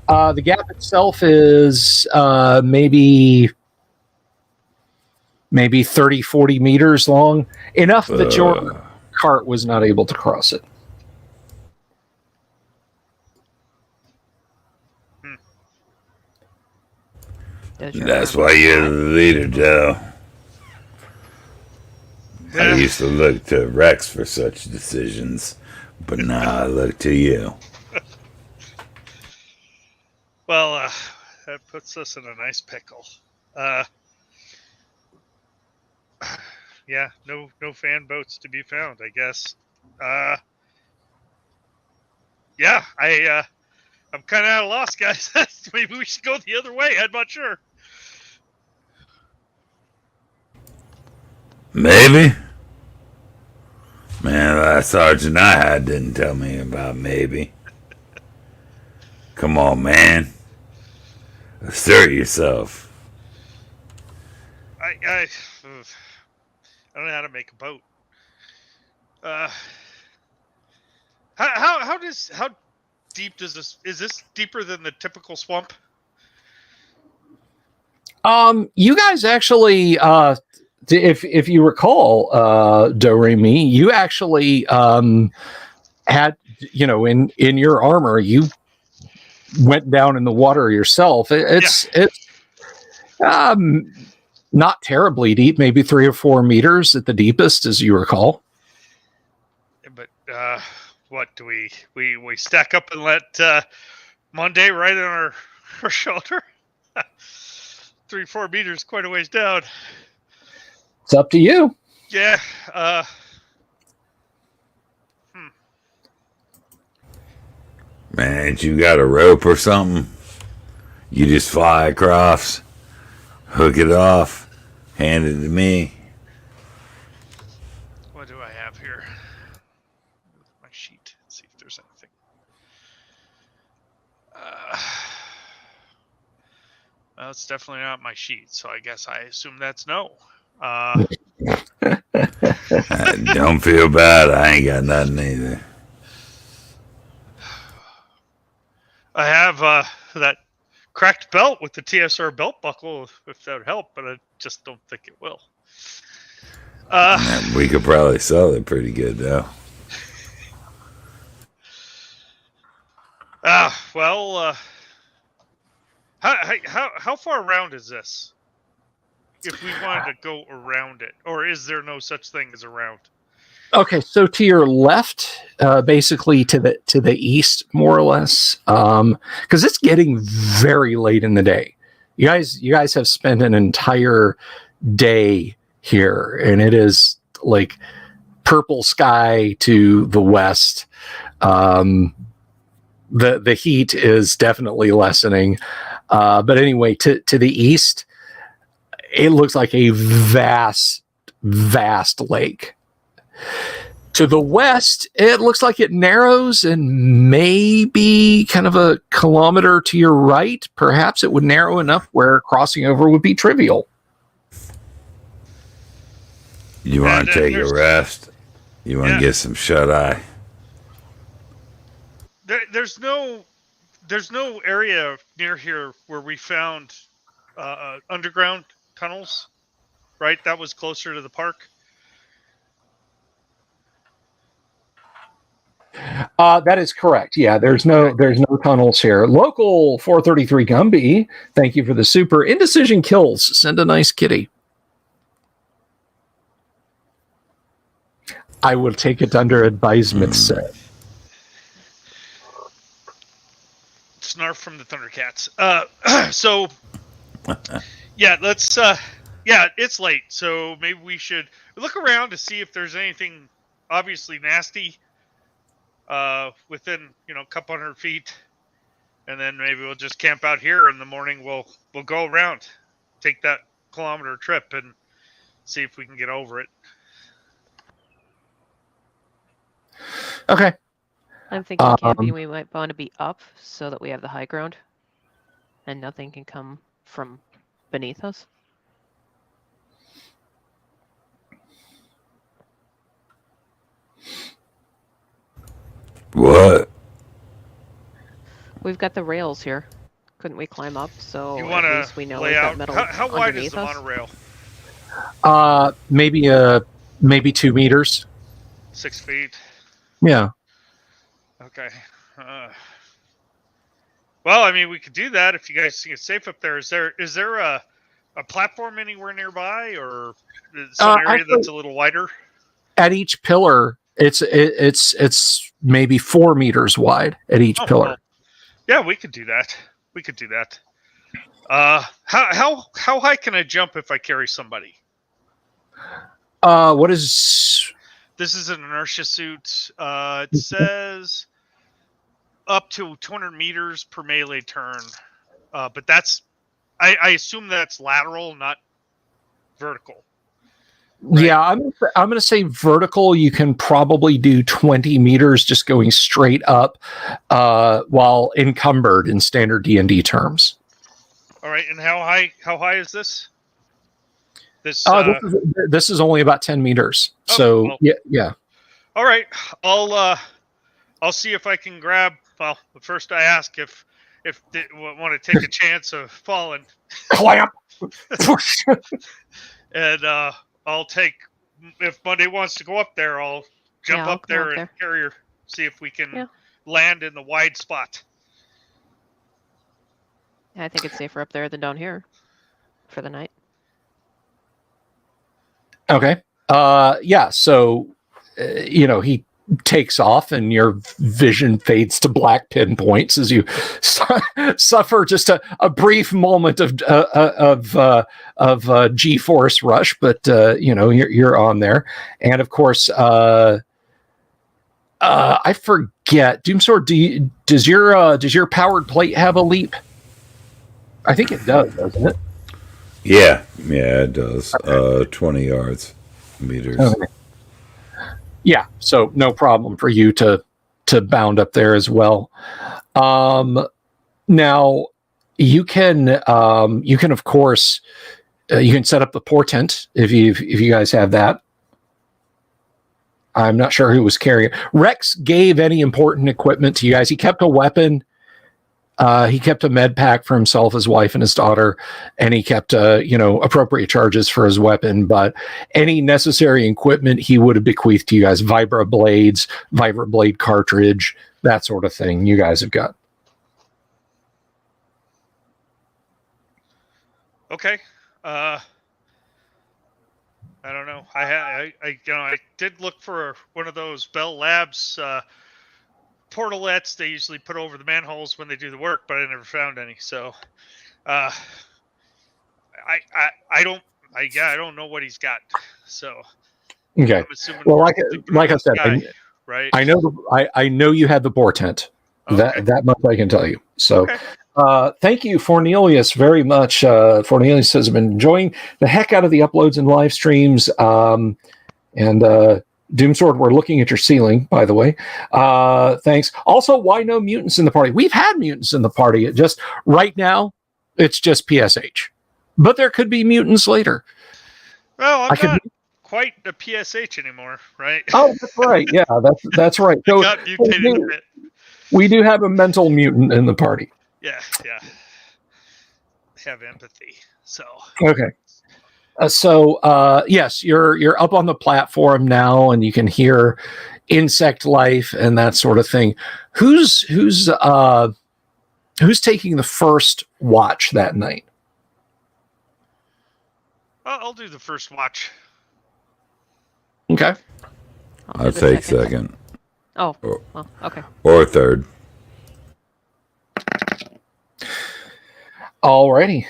The gap itself is maybe 30, 40 meters long, enough that your cart was not able to cross it. Does your That's armor why you're fly? the leader, Joe. I Yeah. used to look to Rex for such decisions, but now I look to you. Well, that puts us in a nice pickle. Yeah, no fan boats to be found, I guess. Yeah, I'm kind of at a loss, guys. Maybe we should go the other way. I'm not sure. Maybe? Man, that sergeant I had didn't tell me about maybe. Come on, man. Assert yourself. I don't know how to make a boat. How deep does this? Is this deeper than the typical swamp? You guys actually, if you recall, Doremi, you actually had, in your armor, you went down in the water yourself. It's not terribly deep, maybe 3 or 4 meters at the deepest, as you recall. But what do we stack up and let Monday right on our shoulder? 3-4 meters, quite a ways down. It's up to you. Yeah. Man, ain't you got a rope or something? You just fly across, hook it off, hand it to me. What do I have here? My sheet. Let's see if there's anything. Well, it's definitely not my sheet, so I guess I assume that's no. Don't feel bad, I ain't got nothing either. I have that cracked belt with the TSR belt buckle, if that would help, but I just don't think it will. We could probably sell it pretty good, though. Well, how far around is this? If we wanted to go around it, or is there no such thing as around? Okay, so to your left, basically to the east, more or less, because it's getting very late in the day. You guys have spent an entire day here, and it is like purple sky to the west. The heat is definitely lessening, but anyway, to the east, it looks like a vast lake. To the west, it looks like it narrows, and maybe kind of a kilometer to your right, perhaps it would narrow enough where crossing over would be trivial. You want to take a rest? You want to get some shut-eye? There's no area near here where we found underground tunnels, right? That was closer to the park. That is correct. Yeah, there's no tunnels here. Local 433 Gumby, thank you for the super. Indecision kills. Send a nice kitty. I will take it under advisement, sir. Snarf from the Thundercats. So yeah, let's yeah, it's late, so maybe we should look around to see if there's anything obviously nasty within, a couple hundred feet, and then maybe we'll just camp out here. In the morning we'll go around, take that kilometer trip and see if we can get over it. Okay. I'm thinking camping, we might want to be up so that we have the high ground and nothing can come from beneath us. What? We've got the rails here. Couldn't we climb up so You at want least we to know lay we've got out metal how wide is underneath the us? monorail? Maybe 2 meters. 6 feet. Yeah. Okay. Well, I mean, we could do that if you guys think it's safe up there. Is there a platform anywhere nearby, or some area Actually, that's a little wider? at each pillar, it's maybe 4 meters wide at each pillar. Well, yeah, we could do that. We could do that. How high can I jump if I carry somebody? What is? This is an inertia suit. It says up to 200 meters per melee turn, but that's I assume that's lateral, not vertical. Right? Yeah, I'm going to say vertical. You can probably do 20 meters just going straight up, while encumbered in standard D&D terms. All right, and how high is this? This is only about 10 meters. So well, yeah. All right, I'll see if I can grab. Well, first I ask if they want to take a chance of falling. Clamp. And I'll take, if Monday wants to go up there, I'll jump up there and carry her. See if we can land in the wide spot. Yeah, I think it's safer up there than down here for the night. Okay. Yeah. So, he takes off and your vision fades to black pinpoints as you suffer just a brief moment of G-force rush, but you're on there. And of course, I forget, Doomsword, does your powered plate have a leap? I think it does, doesn't it? Yeah, it does. 20 meters. Okay. Yeah, so no problem for you to bound up there as well. Now you can of course you can set up the portent if you guys have that. I'm not sure who was carrying it. Rex gave any important equipment to you guys. He kept a weapon. He kept a med pack for himself, his wife, and his daughter, and he kept, appropriate charges for his weapon. But any necessary equipment he would have bequeathed to you guys: vibra blade cartridge, that sort of thing. You guys have got. Okay. I don't know. I did look for one of those Bell Labs portalettes they usually put over the manholes when they do the work, but I never found any. So, I don't know what he's got. So, okay. Well, like I said, right? I know you had the portent. Okay. That much I can tell you. So. Okay. Thank you, Fornelius, very much. Fornelius says, I've been enjoying the heck out of the uploads and live streams. And Doomsword, we're looking at your ceiling, by the way. Thanks. Also, why no mutants in the party? We've had mutants in the party. Right now, it's just PSH. But there could be mutants later. Well, I'm not quite a PSH anymore, right? Oh, that's right. Yeah, that's right. So got mutated a bit. We do have a mental mutant in the party. Yeah. Have empathy. So okay. Yes, you're up on the platform now, and you can hear insect life and that sort of thing. Who's taking the first watch that night? I'll do the first watch. Okay. I'll take second. Oh, well, okay. Or third. Alrighty.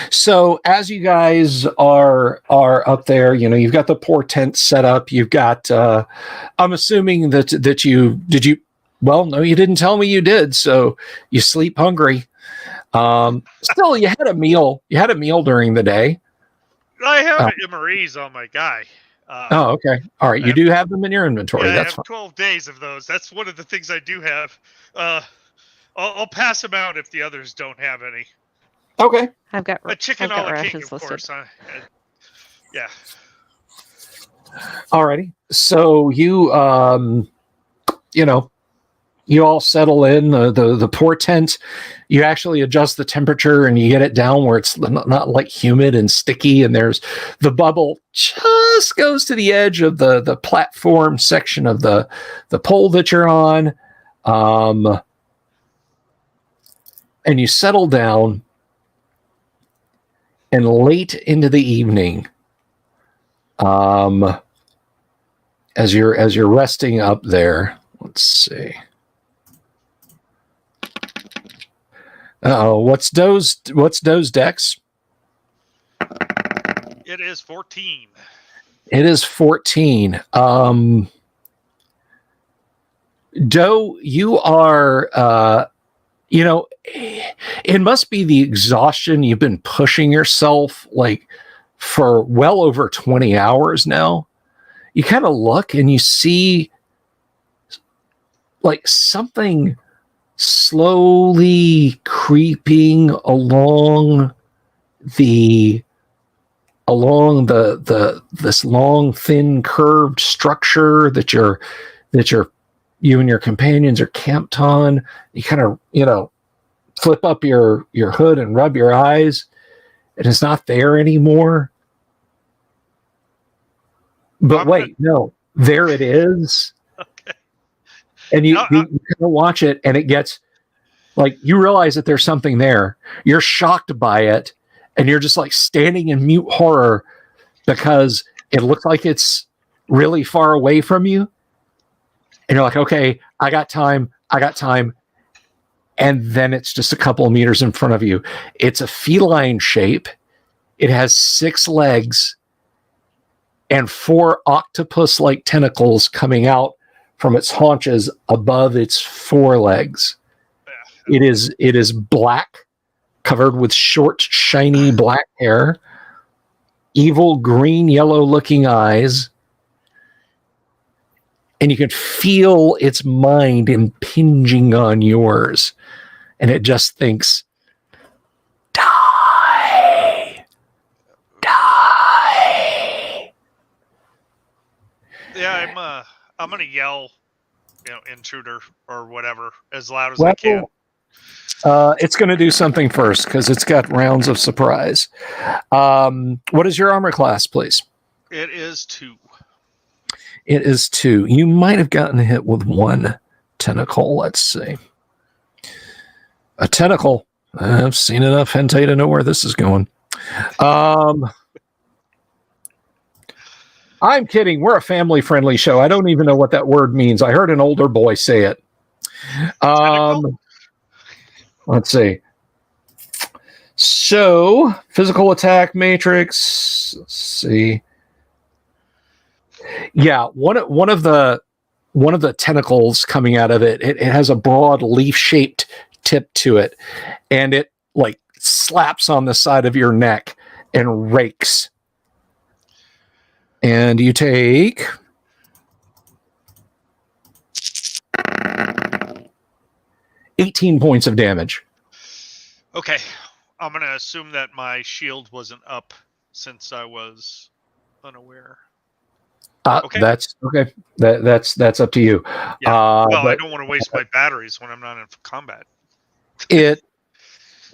So as you guys are up there, you've got the portent set up. You've got. I'm assuming that you did. Well, no, you didn't tell me you did. So you sleep hungry. Still, you had a meal. You had a meal during the day. I have MREs on my guy. Oh, okay. All right. You do have them in your inventory. Yeah, That's I have 12 days of those. That's one of the things I do have. I'll pass them out if the others don't have any. Okay. I've got A chicken I've a got la king, rations of course. Yeah. Alrighty. So you, you all settle in the poor tent. You actually adjust the temperature and you get it down where it's not like humid and sticky. And there's the bubble just goes to the edge of the platform section of the pole that you're on. And you settle down, and late into the evening, as you're resting up there, let's see. What's Doe's dex? It is 14. It is 14. Doe, you are it must be the exhaustion. You've been pushing yourself like for well over 20 hours now. You kind of look and you see like something slowly creeping along this long, thin, curved structure that you and your companions are camped on. You kind of, flip up your hood and rub your eyes. It is not there anymore. But wait, no, there it is. Okay. And you kind of watch it, and it gets like, you realize that there's something there. You're shocked by it, and you're just like standing in mute horror because it looks like it's really far away from you. And you're like, okay, I got time. And then it's just a couple of meters in front of you. It's a feline shape. It has 6 legs and 4 octopus-like tentacles coming out from its haunches above its 4 legs. It is black, covered with short, shiny black hair, evil green, yellow-looking eyes, and you can feel its mind impinging on yours. And it just thinks, die. Yeah, I'm gonna yell, intruder or whatever as loud as I can. It's going to do something first because it's got rounds of surprise. What is your armor class, please? It is 2. It is 2. You might have gotten hit with 1 tentacle. Let's see. A tentacle. I've seen enough hentai to know where this is going. I'm kidding. We're a family-friendly show. I don't even know what that word means. I heard an older boy say it. Let's see. So, physical attack matrix. Let's see. Yeah, one of the tentacles coming out of it, it has a broad leaf-shaped tip to it, and it like slaps on the side of your neck and rakes. And you take 18 points of damage. Okay. I'm going to assume that my shield wasn't up since I was unaware. Okay. That's okay. That's up to you. Yeah. Well, I don't want to waste my batteries when I'm not in combat.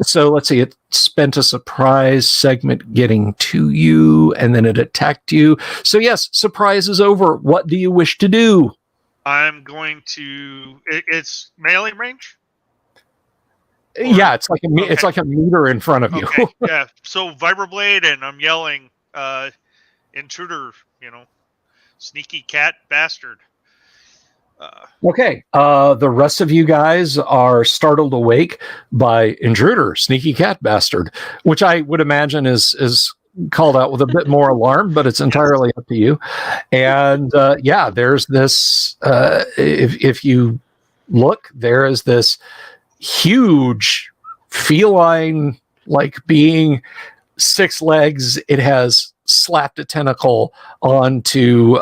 So let's see. It spent a surprise segment getting to you, and then it attacked you. So yes, surprise is over. What do you wish to do? I'm going to. It's melee range. Yeah, it's like a meter in front of you. Okay, yeah. So vibroblade, and I'm yelling, intruder, sneaky cat bastard. Okay. The rest of you guys are startled awake by intruder, sneaky cat bastard, which I would imagine is called out with a bit more alarm, but it's entirely up to you. And there's this. If you look, there is this huge feline, like being 6 legs. It has slapped a tentacle onto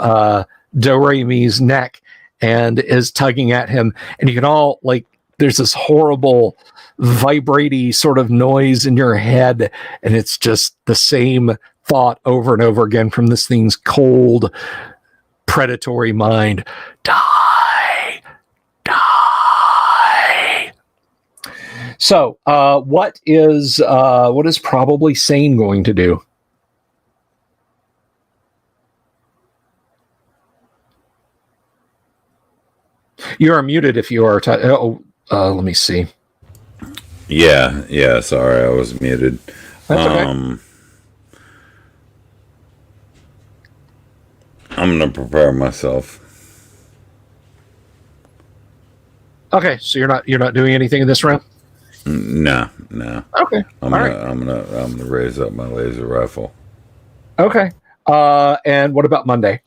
Doremi's neck and is tugging at him. And you can all, like, there's this horrible vibraty sort of noise in your head, and it's just the same thought over and over again from this thing's cold, predatory mind. Die! Die! So, what is probably Sane going to do? You are muted if you are. Let me see. Yeah. Sorry, I was muted. That's okay. I'm gonna prepare myself. Okay, so you're not doing anything in this round. No. Okay. I'm gonna raise up my laser rifle. Okay. And what about Monday?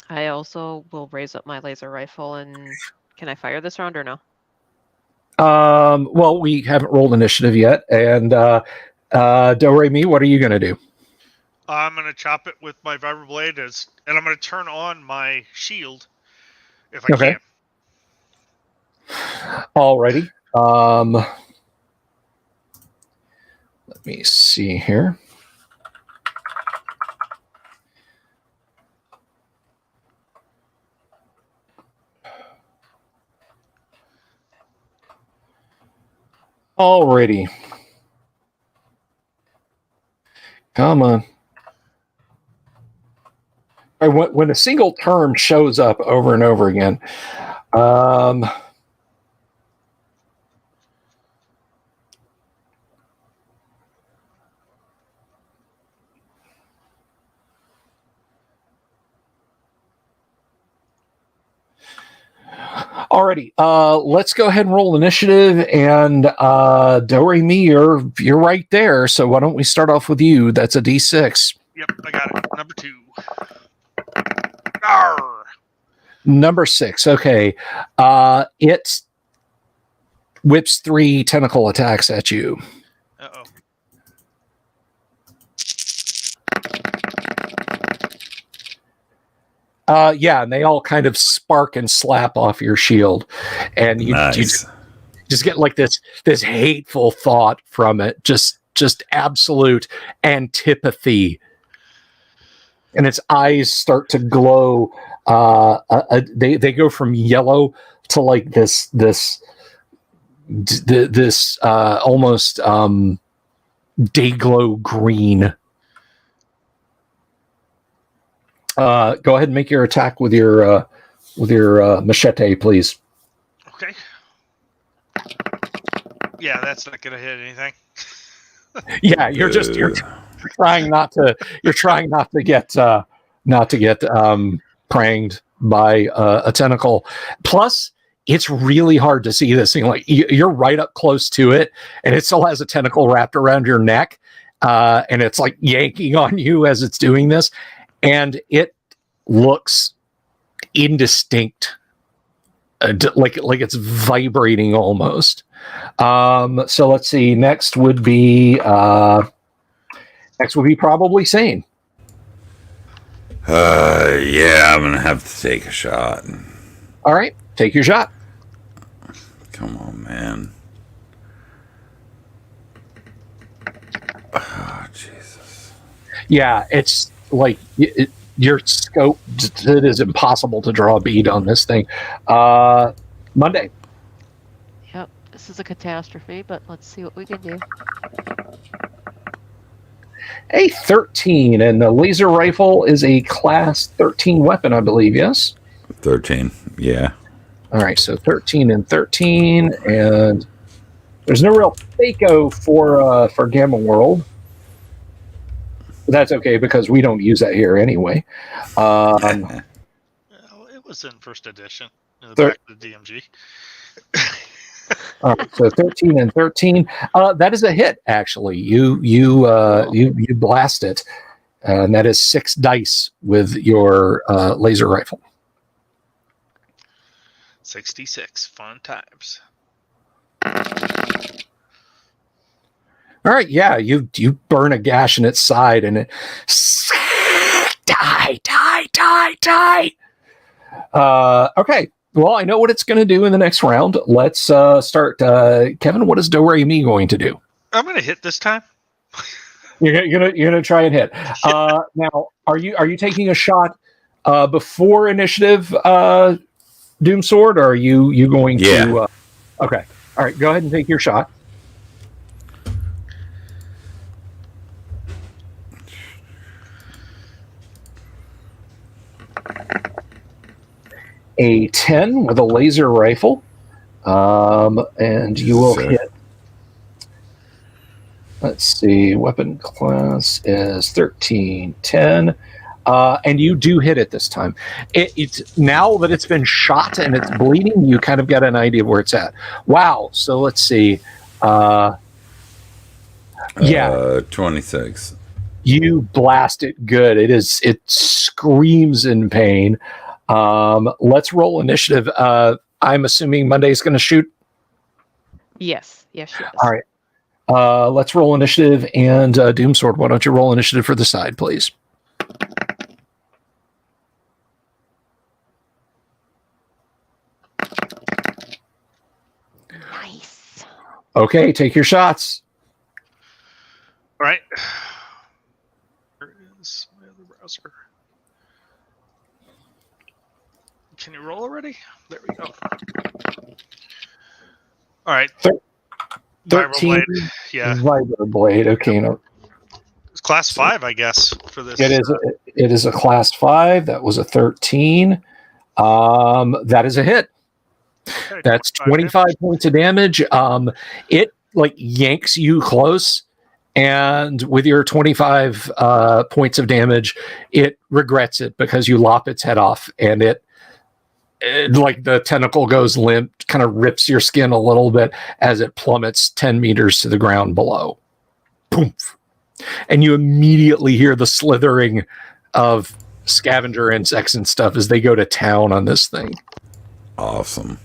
I also will raise up my laser rifle, and can I fire this round or no? Well, we haven't rolled initiative yet, and Do-Re-Mi, what are you going to do? I'm going to chop it with my vibroblade, and I'm going to turn on my shield if I can. Alrighty. Let me see here. Alrighty. Come on. When a single term shows up over and over again, alrighty, let's go ahead and roll initiative. And Do-Re-Mi, you're right there. So why don't we start off with you? That's a D6. Yep, I got it. Number 2. Arr! Number 6. Okay, it whips 3 tentacle attacks at you. Uh-oh. Yeah, and they all kind of spark and slap off your shield, and you just get like this hateful thought from it, just absolute antipathy, and its eyes start to glow. They go from yellow to like this almost day glow green. Go ahead and make your attack with your machete, please. Okay. Yeah, that's not gonna hit anything. Yeah, you're trying not to get pranged by a tentacle. Plus, it's really hard to see this thing. Like you're right up close to it, and it still has a tentacle wrapped around your neck, and it's like yanking on you as it's doing this. And it looks indistinct, like it's vibrating almost. So let's see. Next would be probably Sane. Yeah, I'm gonna have to take a shot. All right, take your shot. Come on, man. Oh, Jesus. Yeah, it's like your scope. It is impossible to draw a bead on this thing. Monday. Yep, this is a catastrophe, but let's see what we can do. A 13, and the laser rifle is a class 13 weapon, I believe. Yes. 13. Yeah. All right, so 13 and 13, and there's no real FACO for Gamma World. But that's okay because we don't use that here anyway. Well, it was in first edition in the back of the DMG. All right, so 13 and 13. That is a hit, actually. You blast it, and that is 6 dice with your laser rifle. 66 fun times. All right, yeah, you burn a gash in its side, and it die. Okay, well, I know what it's going to do in the next round. Let's start. Kevin, what is Do Re Mi going to do? I'm going to hit this time. You're gonna try and hit. Now, are you taking a shot before initiative, Doom Sword, or are you going to? Okay, all right. Go ahead and take your shot. A 10 with a laser rifle, and you will hit. Let's see, weapon class is 13, 10, and you do hit it this time. It's now that it's been shot and it's bleeding, you kind of get an idea of where it's at. Wow. So let's see. 26. You blast it good. It screams in pain. Let's roll initiative. I'm assuming Monday's going to shoot. Yes, she is. All right. Let's roll initiative, and Doomsword, why don't you roll initiative for the side, please? Nice. Okay, take your shots. All right. Where is my other browser? Can you roll already? There we go. All right. 13. Yeah. Vibro blade. Okay. No. It's class 5, I guess, for this. It is a class 5. That was a 13. That is a hit. Okay, That's 25 points of damage. It like yanks you close, and with your 25 points of damage, it regrets it because you lop its head off, and it like the tentacle goes limp, kind of rips your skin a little bit as it plummets 10 meters to the ground below. Boom. And you immediately hear the slithering of scavenger insects and stuff as they go to town on this thing. Awesome.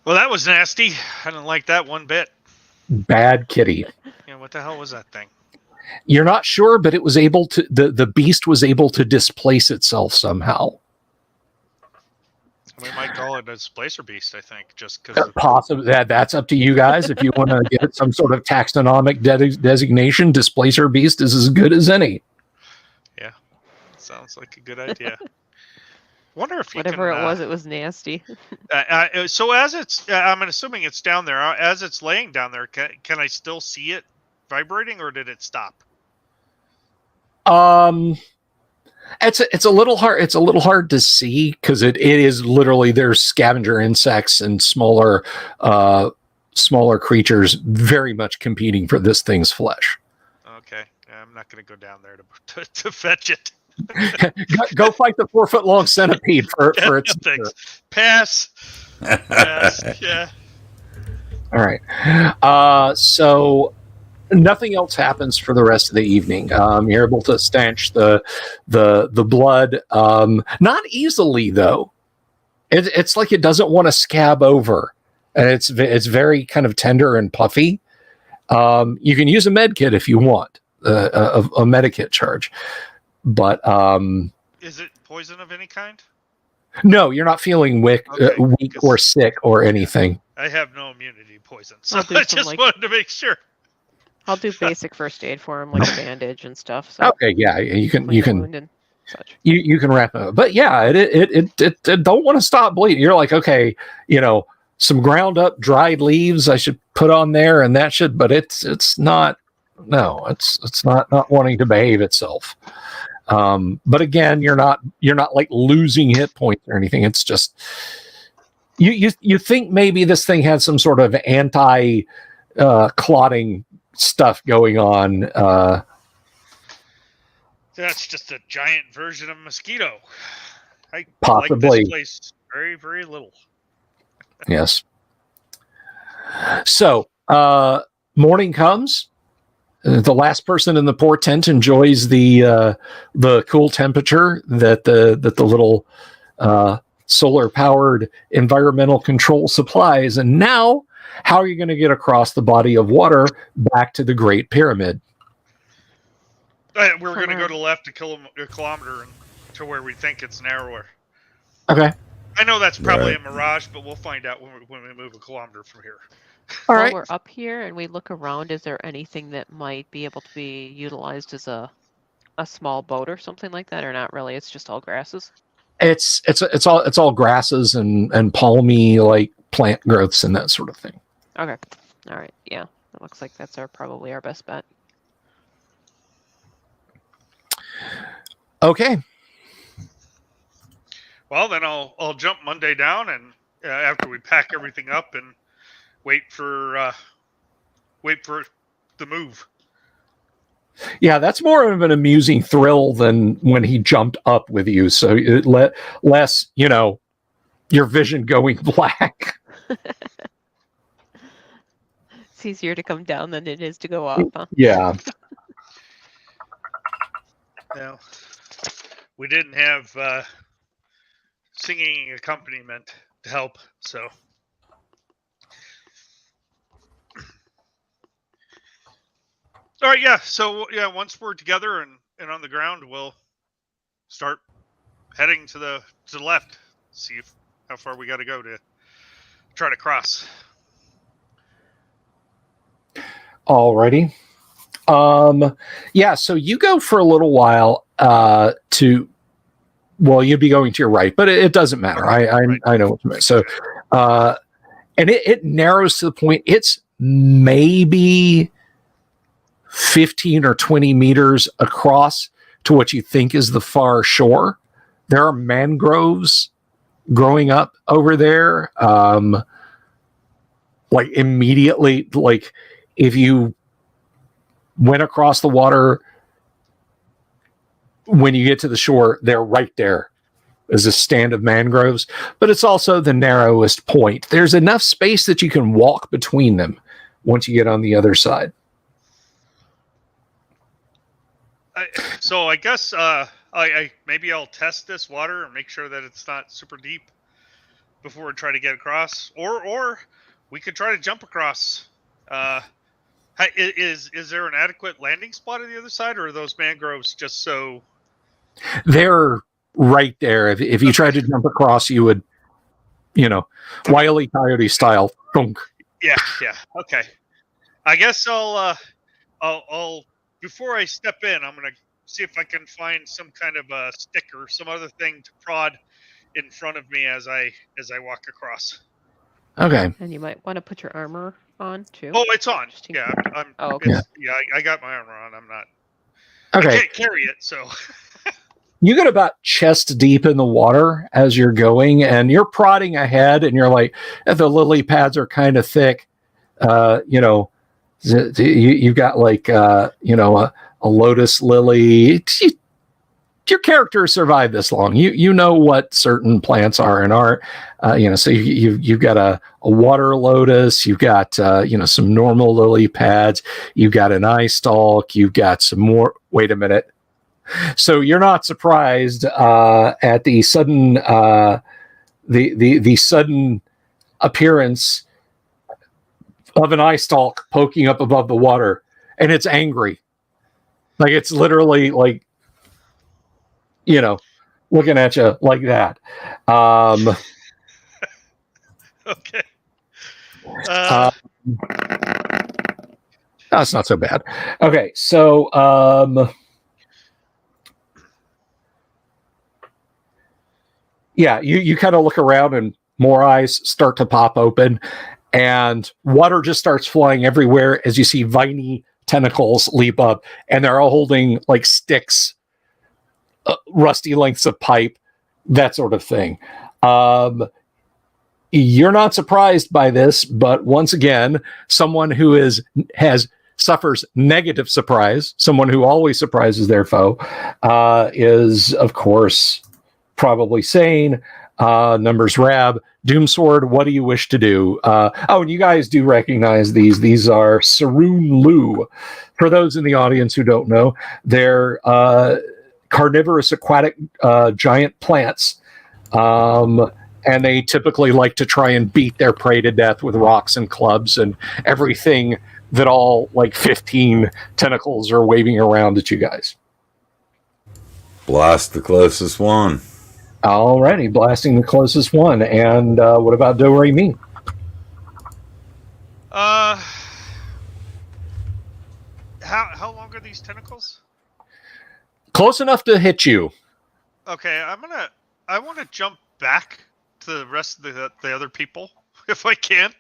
Well, that was nasty. I didn't like that one bit. Bad kitty. Yeah, what the hell was that thing? You're not sure, but it was able to. The beast was able to displace itself somehow. We might call it a displacer beast, I think, just because. Possibly that's up to you guys. If you want to give it some sort of taxonomic designation, displacer beast is as good as any. Yeah, sounds like a good idea. Wonder if whatever it was nasty. So as it's, I'm assuming it's down there. As it's laying down there, can I still see it vibrating, or did it stop? It's a little hard. It's a little hard to see because it is literally there's scavenger insects and smaller creatures very much competing for this thing's flesh. Okay, I'm not going to go down there to fetch it. Go fight the 4-foot-long centipede for its pass. Yeah. All right. So nothing else happens for the rest of the evening. You're able to stanch the blood, not easily though. It's like it doesn't want to scab over, and it's very kind of tender and puffy. You can use a med kit if you want a medikit charge. But is it poison of any kind? No, you're not feeling weak or sick or anything. I have no immunity poison, so I just wanted to make sure. I'll do basic first aid for him, like a bandage and stuff. So okay, yeah, you can such. You can wrap it up. But yeah, it don't want to stop bleeding. You're like, okay, some ground up dried leaves I should put on there, and that should. But it's not. No, it's not wanting to behave itself. But again, you're not like losing hit points or anything. It's just you think maybe this thing has some sort of anti clotting stuff going on. That's just a giant version of mosquito. I possibly like this place very, very little. Yes. So morning comes. The last person in the poor tent enjoys the cool temperature that the little solar powered environmental control supplies, and now how are you going to get across the body of water back to the Great Pyramid? We're going to go to the left a kilometer and to where we think it's narrower. Okay. I know that's probably Right. a mirage, but we'll find out when we move a kilometer from here. All While right. we're up here and we look around, is there anything that might be able to be utilized as a small boat or something like that, or not really? It's just all grasses. It's all grasses and palmy like plant growths and that sort of thing. Okay. All right. Yeah. It looks like that's probably our best bet. Okay. Well, then I'll jump Monday down, and after we pack everything up and wait for the move. Yeah, that's more of an amusing thrill than when he jumped up with you. So it less, your vision going black. It's easier to come down than it is to go up, huh? Yeah. Now, we didn't have singing accompaniment to help, so. All right, yeah. So yeah, once we're together and on the ground, we'll start heading to the left. See how far we got to go to try to cross. Alrighty. Yeah, so you go for a little while you'd be going to your right, but it doesn't matter. Okay, right. I know what you mean. So and it narrows to the point it's maybe 15 or 20 meters across to what you think is the far shore. There are mangroves growing up over there. Like immediately, like if you went across the water, when you get to the shore, they're right there as a stand of mangroves, but it's also the narrowest point. There's enough space that you can walk between them once you get on the other side. So I guess I maybe I'll test this water and make sure that it's not super deep before we try to get across, or we could try to jump across. Is there an adequate landing spot on the other side, or are those mangroves just so? They're right there. If you tried to jump across, you would, Wile E. Coyote style. Thunk. Yeah. Okay. I guess I'll before I step in, I'm gonna see if I can find some kind of a stick or some other thing to prod in front of me as I walk across. Okay. And you might want to put your armor on too. Oh, it's on. Just in Yeah, case. I'm Oh, okay. I got my armor on. I'm not. Okay. I can't carry it, so. You get about chest deep in the water as you're going, and you're prodding ahead, and you're like, the lily pads are kind of thick. You've got like, a lotus lily. Your character survived this long. You know what certain plants are and aren't. So you've got a water lotus. You've got some normal lily pads. You've got an eye stalk. You've got some more. Wait a minute. So you're not surprised at the sudden the sudden appearance of an eye stalk poking up above the water, and it's angry. Like it's literally like, looking at you like that. Okay. That's not so bad. Okay, so yeah, you kind of look around and more eyes start to pop open and water just starts flying everywhere as you see viney tentacles leap up, and they're all holding like sticks, rusty lengths of pipe, that sort of thing. You're not surprised by this, but once again, someone who suffers negative surprise, someone who always surprises their foe, is of course probably sane. Numbers Rab, Doomsword, what do you wish to do? And you guys do recognize these. These are Saroon Lu. For those in the audience who don't know, they're carnivorous aquatic giant plants. and they typically like to try and beat their prey to death with rocks and clubs and everything that all like 15 tentacles are waving around at you guys. Blast the closest one. Alrighty, blasting the closest one. And what about Do Re Mi? How long are these tentacles? Close enough to hit you. Okay, I want to jump back to the rest of the other people if I can.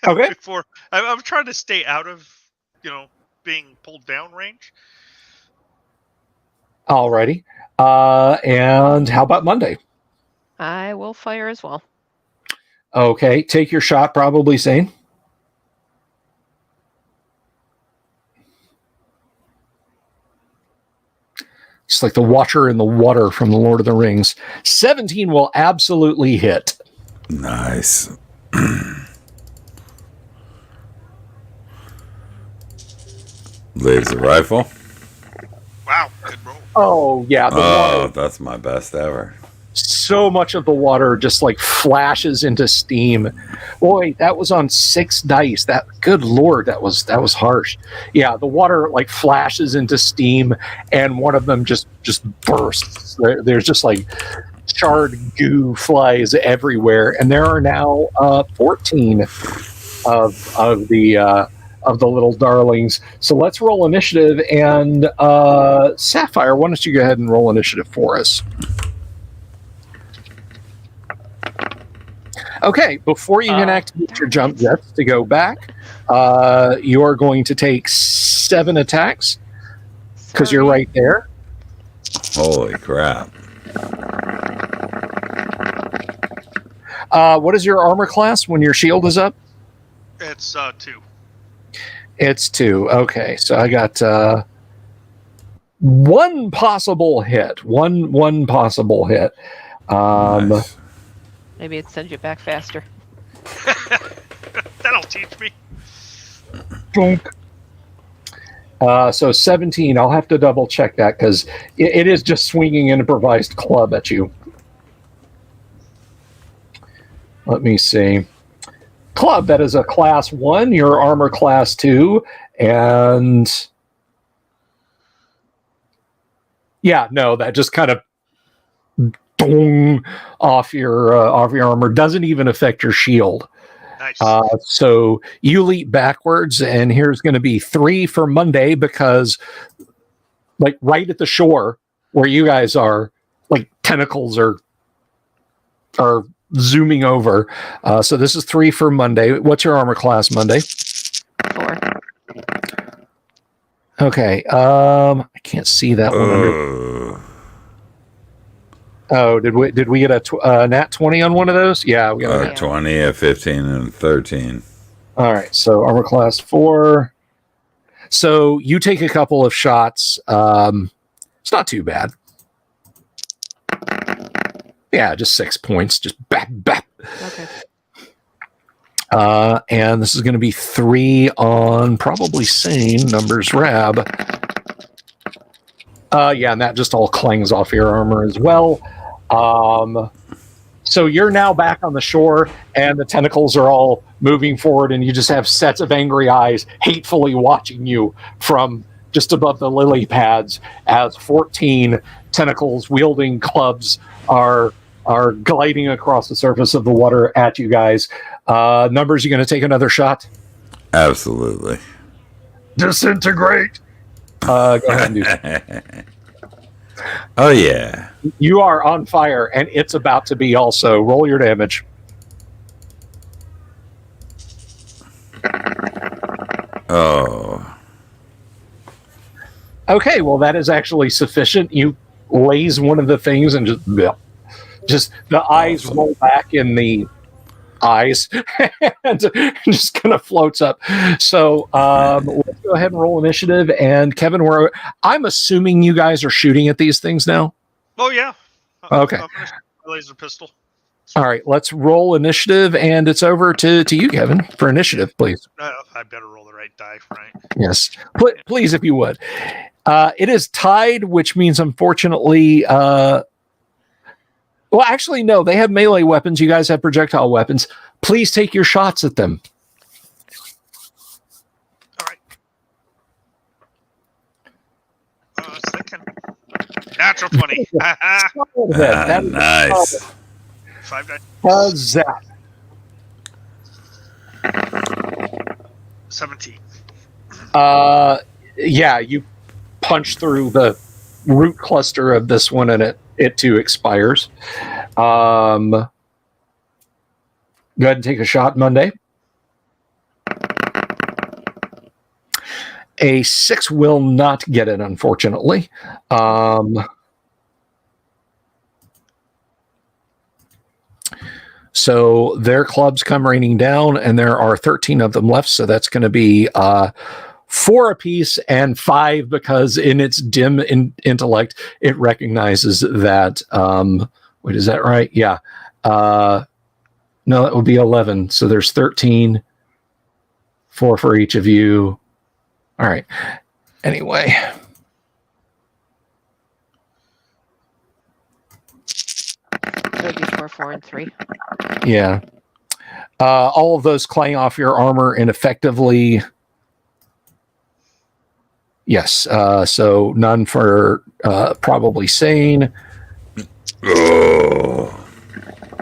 Okay. Before I'm trying to stay out of being pulled down range. Alrighty. And how about Monday? I will fire as well. Okay, take your shot, probably sane. Just like the Watcher in the Water from The Lord of the Rings. 17 will absolutely hit. Nice. Laser rifle. Wow, good roll. Oh, yeah. The water, That's my best ever. so much of the water just like flashes into steam. Boy, that was on 6 dice. That, good Lord, that was harsh. Yeah, the water like flashes into steam, and one of them just bursts. There's just like charred goo flies everywhere, and there are now 14 of the little darlings. So let's roll initiative, and Sapphire, why don't you go ahead and roll initiative for us? Okay, before you can activate your jump jets to go back, you're going to take 7 attacks because you're right there. Holy crap. What is your armor class when your shield is up? It's 2. It's 2. Okay, so I got one possible hit. One possible hit. Nice. Maybe it sends you back faster. That'll teach me. So 17. I'll have to double check that because it is just swinging an improvised club at you. Let me see. Club, that is a class 1. Your armor class 2, and yeah, no, that just kind of off your armor. Doesn't even affect your shield. Nice. So you leap backwards, and here's going to be 3 for Monday because, like, right at the shore where you guys are, like, tentacles are zooming over. So this is 3 for Monday. What's your armor class, Monday? 4. Okay. I can't see that one under. Oh, did we get a nat 20 on one of those? Yeah, we got a 20, a 15, and a 13. All right, so armor class 4. So you take a couple of shots. It's not too bad. Yeah, just 6 points. Just bap, bap. Okay. And this is going to be 3 on probably sane. Numbers Rab. Yeah, and that just all clangs off your armor as well. So you're now back on the shore, and the tentacles are all moving forward, and you just have sets of angry eyes hatefully watching you from just above the lily pads as 14 tentacles wielding clubs are gliding across the surface of the water at you guys. Numbers, you going to take another shot? Absolutely. Disintegrate. Go ahead and do that. Oh, yeah. You are on fire, and it's about to be also. Roll your damage. Oh. Okay, well, that is actually sufficient. You laze one of the things and just the eyes roll back in the eyes and just kind of floats up. So let's go ahead and roll initiative. And Kevin, I'm assuming you guys are shooting at these things now. Oh yeah. Okay. I'm gonna shoot my laser pistol. All right, let's roll initiative, and it's over to you, Kevin, for initiative, please. I better roll the right die, right? Yes, please, if you would. It is tied, which means unfortunately Well, actually, no. They have melee weapons. You guys have projectile weapons. Please take your shots at them. All right. Second. Natural 20. Nice. 5 dice. How's that? 17. Yeah, you punch through the root cluster of this one, and it too expires. Go ahead and take a shot, Monday. A 6 will not get it, unfortunately. So their clubs come raining down, and there are 13 of them left. So that's going to be 4 apiece and 5 because in its dim intellect, it recognizes that. Wait, is that right? Yeah. No, that would be 11. So there's 13, 4 for each of you. All right. Anyway. So it'd be 4, 4, and 3. Yeah. All of those clang off your armor and effectively. Yes. So none for probably sane. Oh.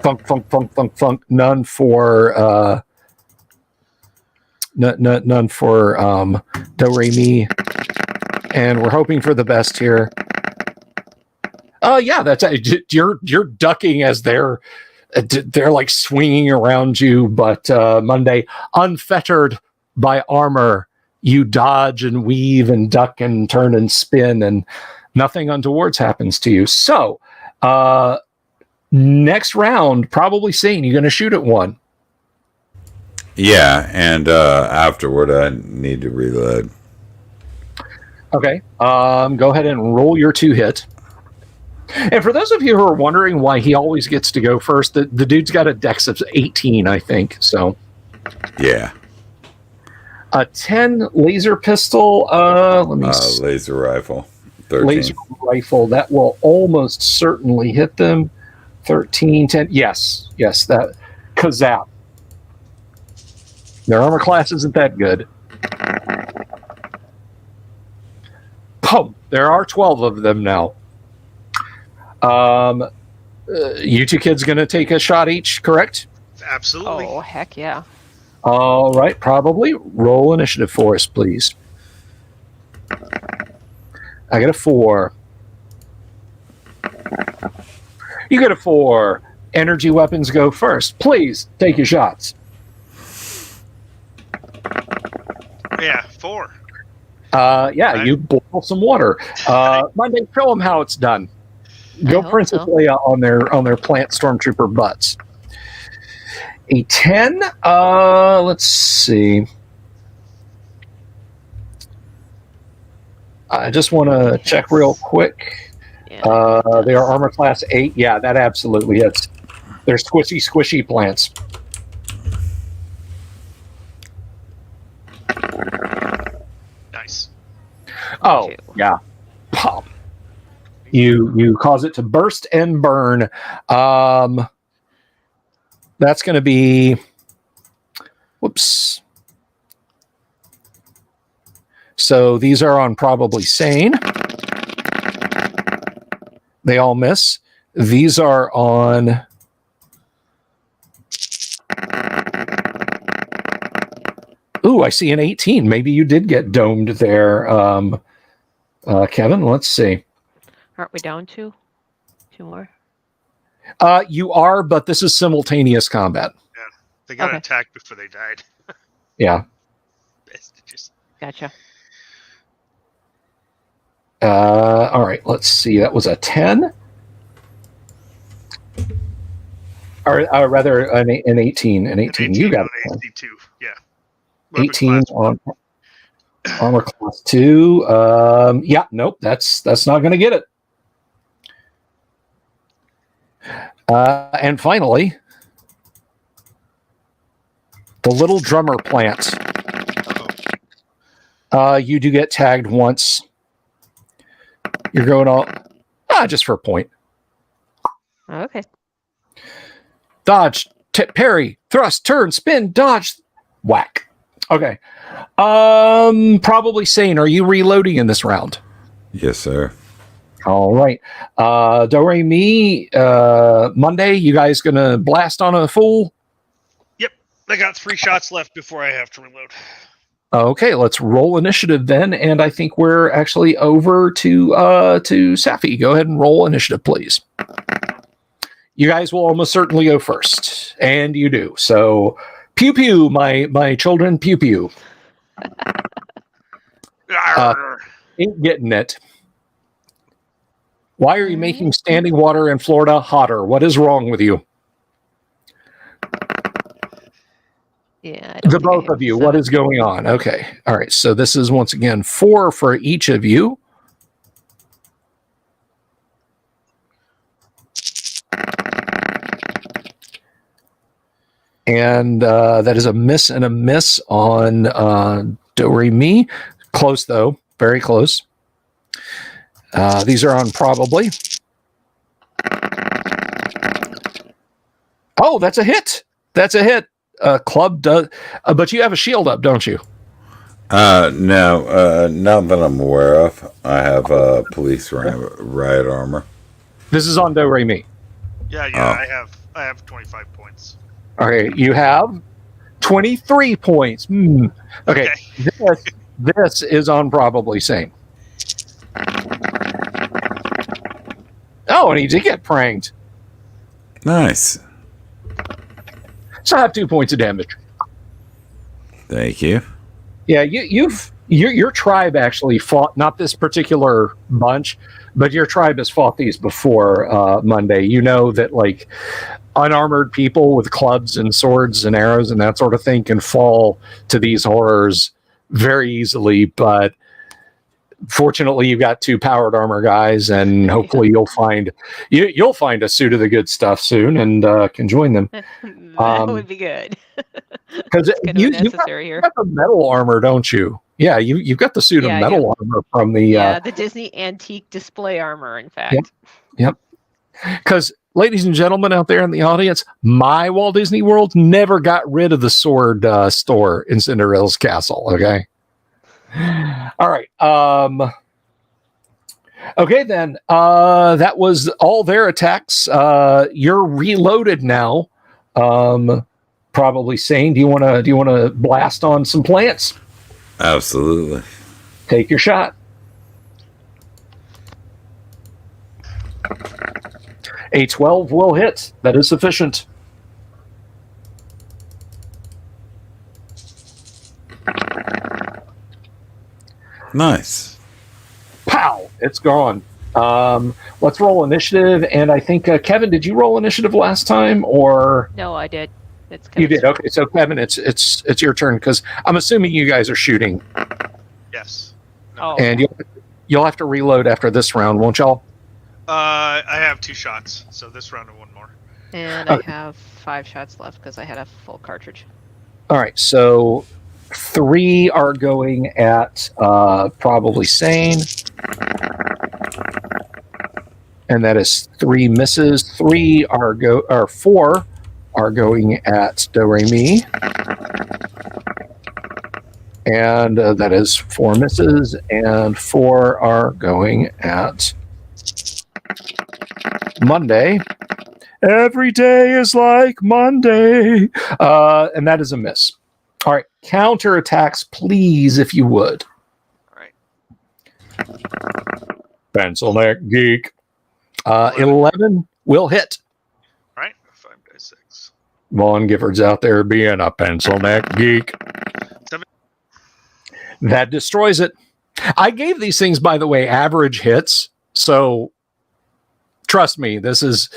Funk, funk, funk, funk, funk. None for none for do re mi. And we're hoping for the best here. Oh yeah, that's you're ducking as they're like swinging around you, but Monday, unfettered by armor, you dodge and weave and duck and turn and spin, and nothing untoward happens to you. So next round, probably Sane, you're going to shoot at one. Yeah, and afterward, I need to reload. Okay, go ahead and roll your 2 hit. And for those of you who are wondering why he always gets to go first, the dude's got a dex of 18, I think. So, yeah, a 10 laser pistol. Let me see. Laser rifle. 13. Laser rifle that will almost certainly hit them. 13, 10. Yes, that kazap. Their armor class isn't that good. Boom! There are 12 of them now. You 2 kids going to take a shot each, correct? Absolutely. Oh, heck yeah. All right, probably. Roll initiative for us, please. I got a 4. You get a 4. Energy weapons go first. Please take your shots. Yeah, 4. Yeah, you boil some water. Monday, show them how it's done. Go Princess Leia on their plant stormtrooper butts. A 10. Let's see. I just want to check real quick. Yeah, they are armor class 8. Yeah, that absolutely hits. They're squishy plants. Nice. Oh, yeah. Pop. You cause it to burst and burn. That's going to be... Whoops. So these are on probably sane. They all miss. These are on... Ooh, I see an 18. Maybe you did get domed there, Kevin. Let's see. Aren't we down 2? 2 more? You are, but this is simultaneous combat. Yeah, they got attacked before they died. Yeah. Vestiges. Gotcha. All right, let's see. That was a 10. Or rather, an 18. An 18. You got an 82. Yeah. 18 on armor class 2. Yeah, nope, that's not going to get it. And finally, the little drummer plant. You do get tagged once. You're going all just for a point. Okay. dodge, parry, thrust, turn, spin, dodge, whack. Okay. Probably sane. Are you reloading in this round? Yes, sir. All right. Do re mi. Monday. You guys gonna blast on a fool? Yep. I got 3 shots left before I have to reload. Okay, let's roll initiative then, and I think we're actually over to Safi. Go ahead and roll initiative, please. You guys will almost certainly go first, and you do. So, pew pew, my children, pew pew. Ain't getting it. Why are you making standing water in Florida hotter? What is wrong with you? Yeah, The both of you. What is going on? Okay. All right. So this is once again 4 for each of you. And that is a miss and a miss on Do Re Mi. Close though. Very close. These are on probably. Oh, that's a hit. That's a hit. Club does, but you have a shield up, don't you? No, not that I'm aware of. I have police riot armor. This is on Do Re Mi. Yeah, I have 25 points. Okay, you have 23 points. Okay. This is on probably sane. Oh, and he did get pranked. Nice. So I have 2 points of damage. Thank you. Yeah, your tribe actually fought, not this particular bunch, but your tribe has fought these before Monday. You know that like unarmored people with clubs and swords and arrows and that sort of thing can fall to these horrors very easily, but fortunately you've got 2 powered armor guys, and hopefully you'll find a suit of the good stuff soon and can join them. That would be good. Because you've got the metal armor, don't you? Yeah, you've got the suit of metal armor from the the Disney antique display armor, in fact. Yep. Because, ladies and gentlemen out there in the audience, my Walt Disney World never got rid of the sword store in Cinderella's castle. Okay. All right. Okay, then. That was all their attacks. You're reloaded now. Probably sane. Do you want to blast on some plants? Absolutely. Take your shot. A 12 will hit. That is sufficient. Nice. Pow! It's gone. Let's roll initiative. And I think Kevin, did you roll initiative last time, or no? I did. It's you did. Okay, so Kevin, it's your turn because I'm assuming you guys are shooting. Yes. No. Oh. And you'll have to reload after this round, won't y'all? I have 2 shots, so this round and 1 more. And I have 5 shots left because I had a full cartridge. All right, so 3 are going at probably sane. And that is 3 misses. 4 are going at Do Re Mi. And that is 4 misses. And 4 are going at Monday. Every day is like Monday. And that is a miss. All right, counter attacks, please, if you would. All right. Pencil neck geek. 11 will hit. All right, 5d6. Vaughn Gifford's out there being a pencil neck geek. 7. That destroys it. I gave these things, by the way, average hits. So trust me, this is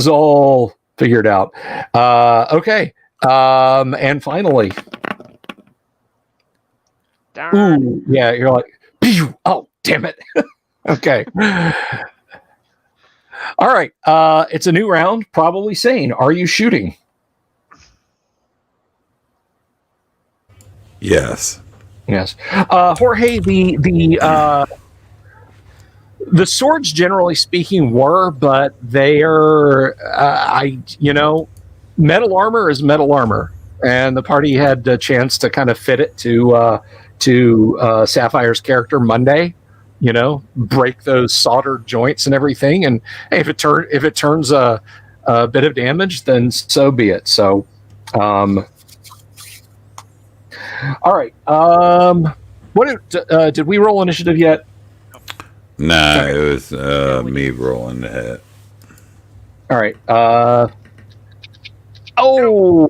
all figured out. Okay. And finally. Darn. Ooh, yeah, you're like, pew! Oh, damn it. Okay. All right. It's a new round, probably sane. Are you shooting? Yes. Yes. Jorge, the swords, generally speaking, were, but they are, metal armor is metal armor, and the party had a chance to kind of fit it to Sapphire's character Monday. You know, break those soldered joints and everything, and hey, if it turns a bit of damage, then so be it. So, all right. Did we roll initiative yet? Nah, it was me rolling the hit. All right. That's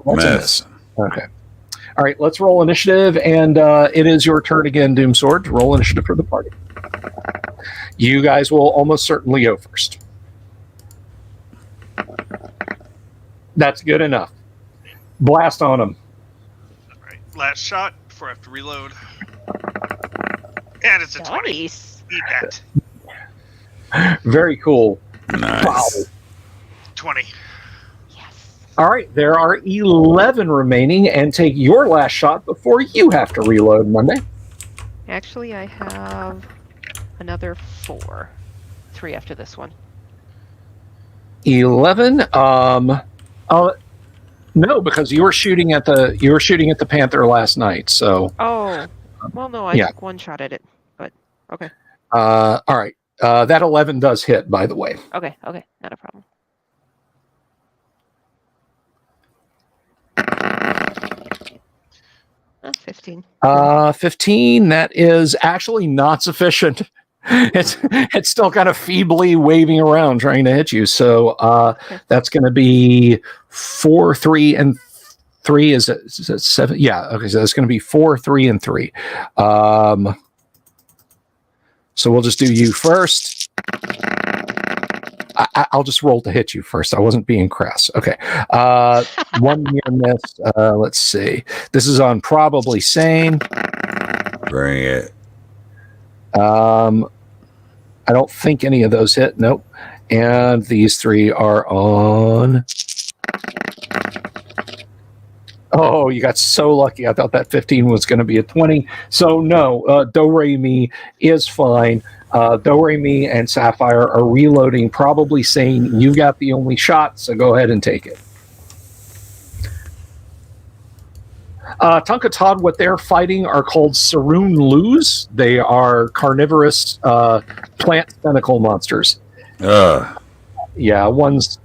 a miss. Okay. All right, let's roll initiative, and it is your turn again, Doomsword, to roll initiative for the party. You guys will almost certainly go first. That's good enough. Blast on them. All right, last shot before I have to reload. And it's a 20. Nice. Eat that. Very cool. Nice. Wow. 20. Yes. All right, there are 11 remaining, and take your last shot before you have to reload, Monday. Actually, I have another 4. 3 after this one. 11. No, because you were shooting at the Panther last night. So. Oh, well, no, I took one shot at it, but okay. All right. That 11 does hit, by the way. Okay, not a problem. Oh, 15. 15. That is actually not sufficient. It's still kind of feebly waving around trying to hit you. So that's going to be 4, 3, and 3. Is it 7? Yeah. Okay. So that's going to be 4, 3, and 3. So we'll just do you first. I'll just roll to hit you first. I wasn't being crass. Okay. 1 near miss. Let's see. This is on probably sane. Bring it. I don't think any of those hit. Nope. And these 3 are on. Oh, you got so lucky. I thought that 15 was going to be a 20. So no, Do-Re-Mi is fine. Do-Re-Mi and Sapphire are reloading, probably saying you got the only shot, so go ahead and take it. Tonka Todd, what they're fighting are called Saroon Loos. They are carnivorous plant tentacle monsters. Yeah, one's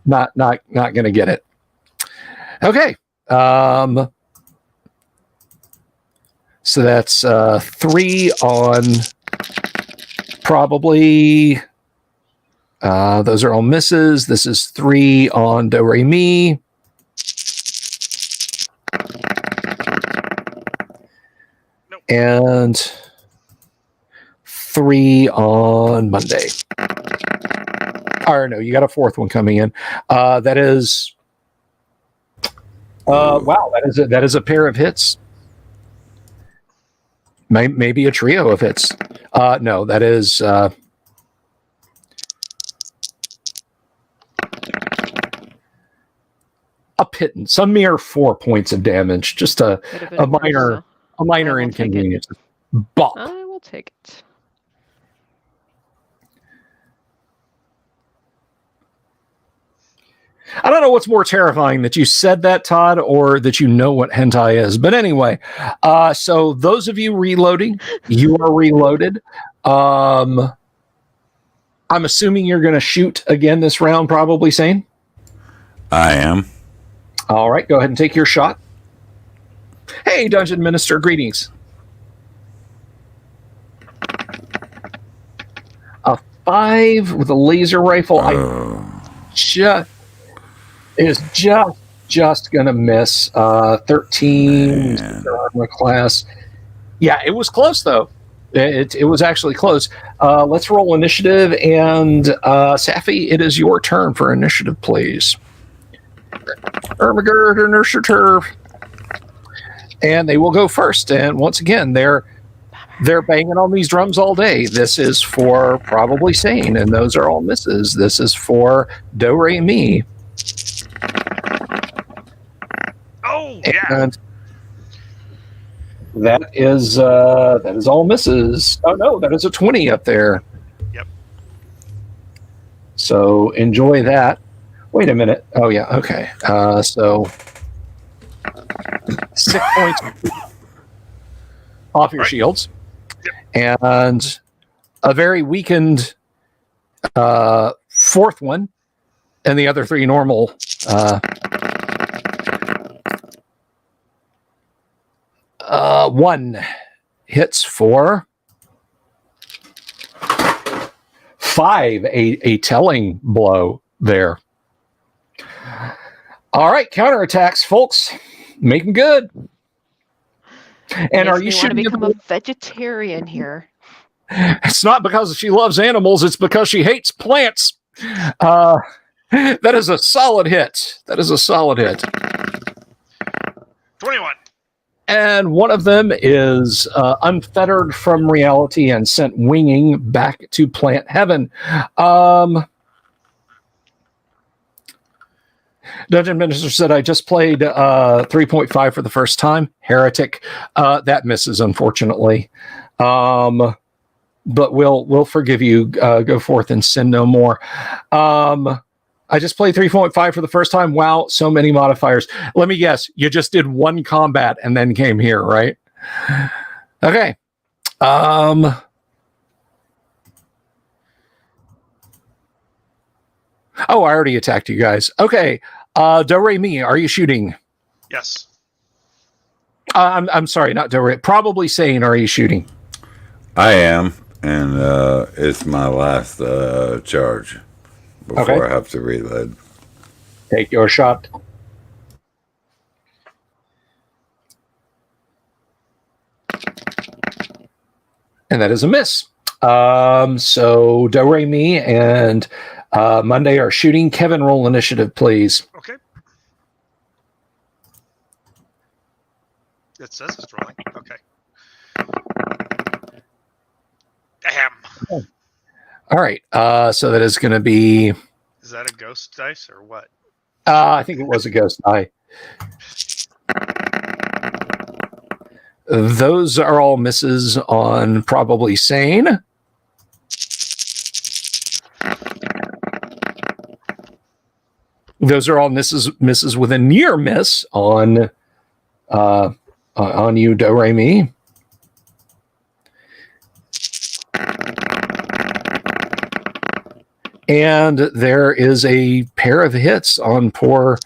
not going to get it. Okay. So that's 3 on probably. Those are all misses. This is 3 on Do-Re-Mi. Nope. And 3 on Monday. Or no, you got a 4th one coming in. That is. Wow, that is a pair of hits. Maybe a trio of hits. No, that is a pittance. A mere 4 points of damage. Just a minor inconvenience. Bop. I will take it. I don't know what's more terrifying, that you said that, Todd, or that you know what hentai is. But anyway, so those of you reloading, you are reloaded. I'm assuming you're going to shoot again this round, probably, Sane? I am. All right, go ahead and take your shot. Hey, Dungeon Minister, greetings. A 5 with a laser rifle. It is just going to miss. 13 armor class. Yeah, it was close, though. It was actually close. Let's roll initiative. And Safi, it is your turn for initiative, please. Ermagerd, Initiative. And they will go first. And once again, they're banging on these drums all day. This is for probably Sane, and those are all misses. This is for Do-Re-Mi. Oh, yeah. And that is all misses. Oh no, that is a 20 up there. Yep. So enjoy that. Wait a minute. Oh, yeah. Okay. So 6 points off your Right. shields. And a very weakened fourth one. And the other 3 normal. One hits for 5. A telling blow there. All right, counterattacks, folks. Make them good. And are you want to shooting? become a vegetarian here? It's not because she loves animals. It's because she hates plants. That is a solid hit. 21. And one of them is unfettered from reality and sent winging back to plant heaven. Dungeon Minister said, I just played 3.5 for the first time. Heretic. That misses, unfortunately. But we'll forgive you. Go forth and sin no more. I just played 3.5 for the first time. Wow, so many modifiers. Let me guess. You just did 1 combat and then came here, right? Okay. Oh, I already attacked you guys. Okay. Do-Re Mi, are you shooting? Yes. I'm sorry, not Do-Re. Probably saying, are you shooting? I am, and it's my last charge before I have to reload. Take your shot. And that is a miss. So Do-Re Mi and Monday are shooting. Kevin, roll initiative, please. Okay. It says it's rolling. Okay. Damn. All right. So that is going to be... Is that a ghost dice or what? I think it was a ghost die. Those are all misses on probably sane. Those are all misses with a near miss on you, Do-Re Mi. And there is a pair of hits on poor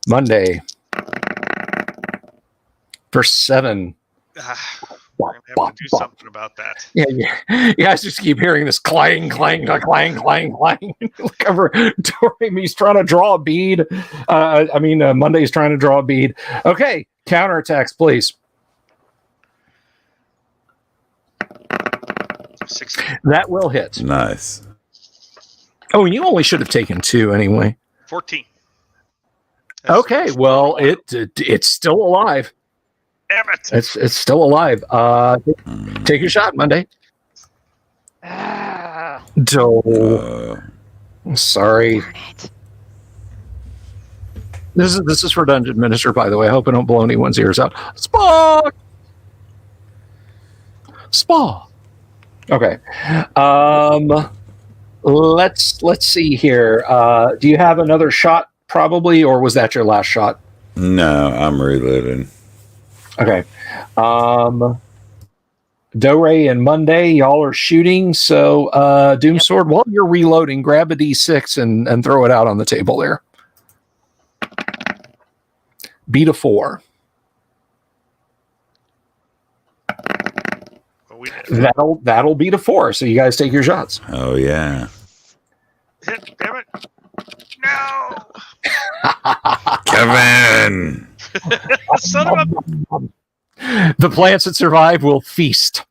Monday for 7. We're going to have to do something about that. Yeah. You guys just keep hearing this clang, clang, clang, clang, clang. Look over. Do-Re Mi's trying to draw a bead. Monday's trying to draw a bead. Okay, counterattacks, please. 16. That will hit. Nice. Oh, and you only should have taken 2 anyway. 14. Okay, well, it's still alive. Damn it. It's still alive. Take your shot, Monday. Sorry. This is for Dungeon Minister, by the way. I hope I don't blow anyone's ears out. Spa. Okay. Let's see here. Do you have another shot, probably, or was that your last shot? No, I'm reloading. Okay. Do-Re and Monday, y'all are shooting. So, Doomsword, while you're reloading, grab a D6 and throw it out on the table there. Beat a 4. That'll beat a 4. So you guys take your shots. Oh yeah. Hit, damn it. No. Kevin. Son of a... The plants that survive will feast.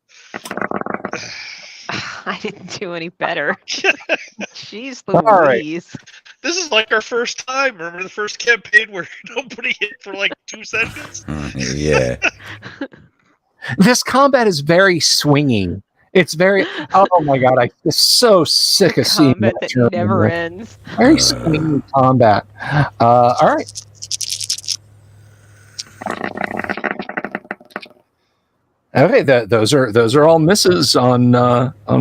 I didn't do any better. Jeez All Louise. right. This is like our first time. Remember the first campaign where nobody hit for like 2 sessions? Yeah. This combat is very swinging. It's very... Oh, my God. I'm so sick of seeing Combat that never ends. Very swinging combat. All right. Okay, those are all misses on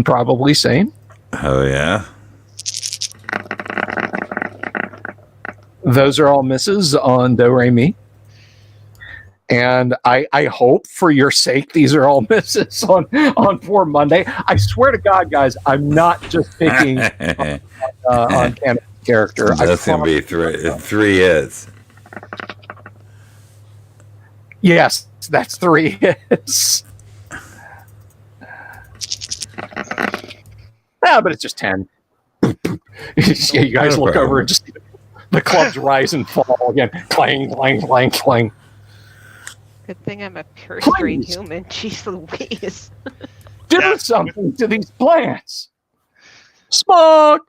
probably sane. Oh yeah. Those are all misses on Do Re Mi. And I hope for your sake these are all misses on poor Monday. I swear to God, guys, I'm not just picking on Canada's character. That's going to be three hits. Yes, that's 3 hits. But it's just 10. Yeah, you guys look over and just see the clubs rise and fall again. Clang, clang, clang, clang. Good thing I'm a pure straight human. Jeez Louise. Do something to these plants. Smog.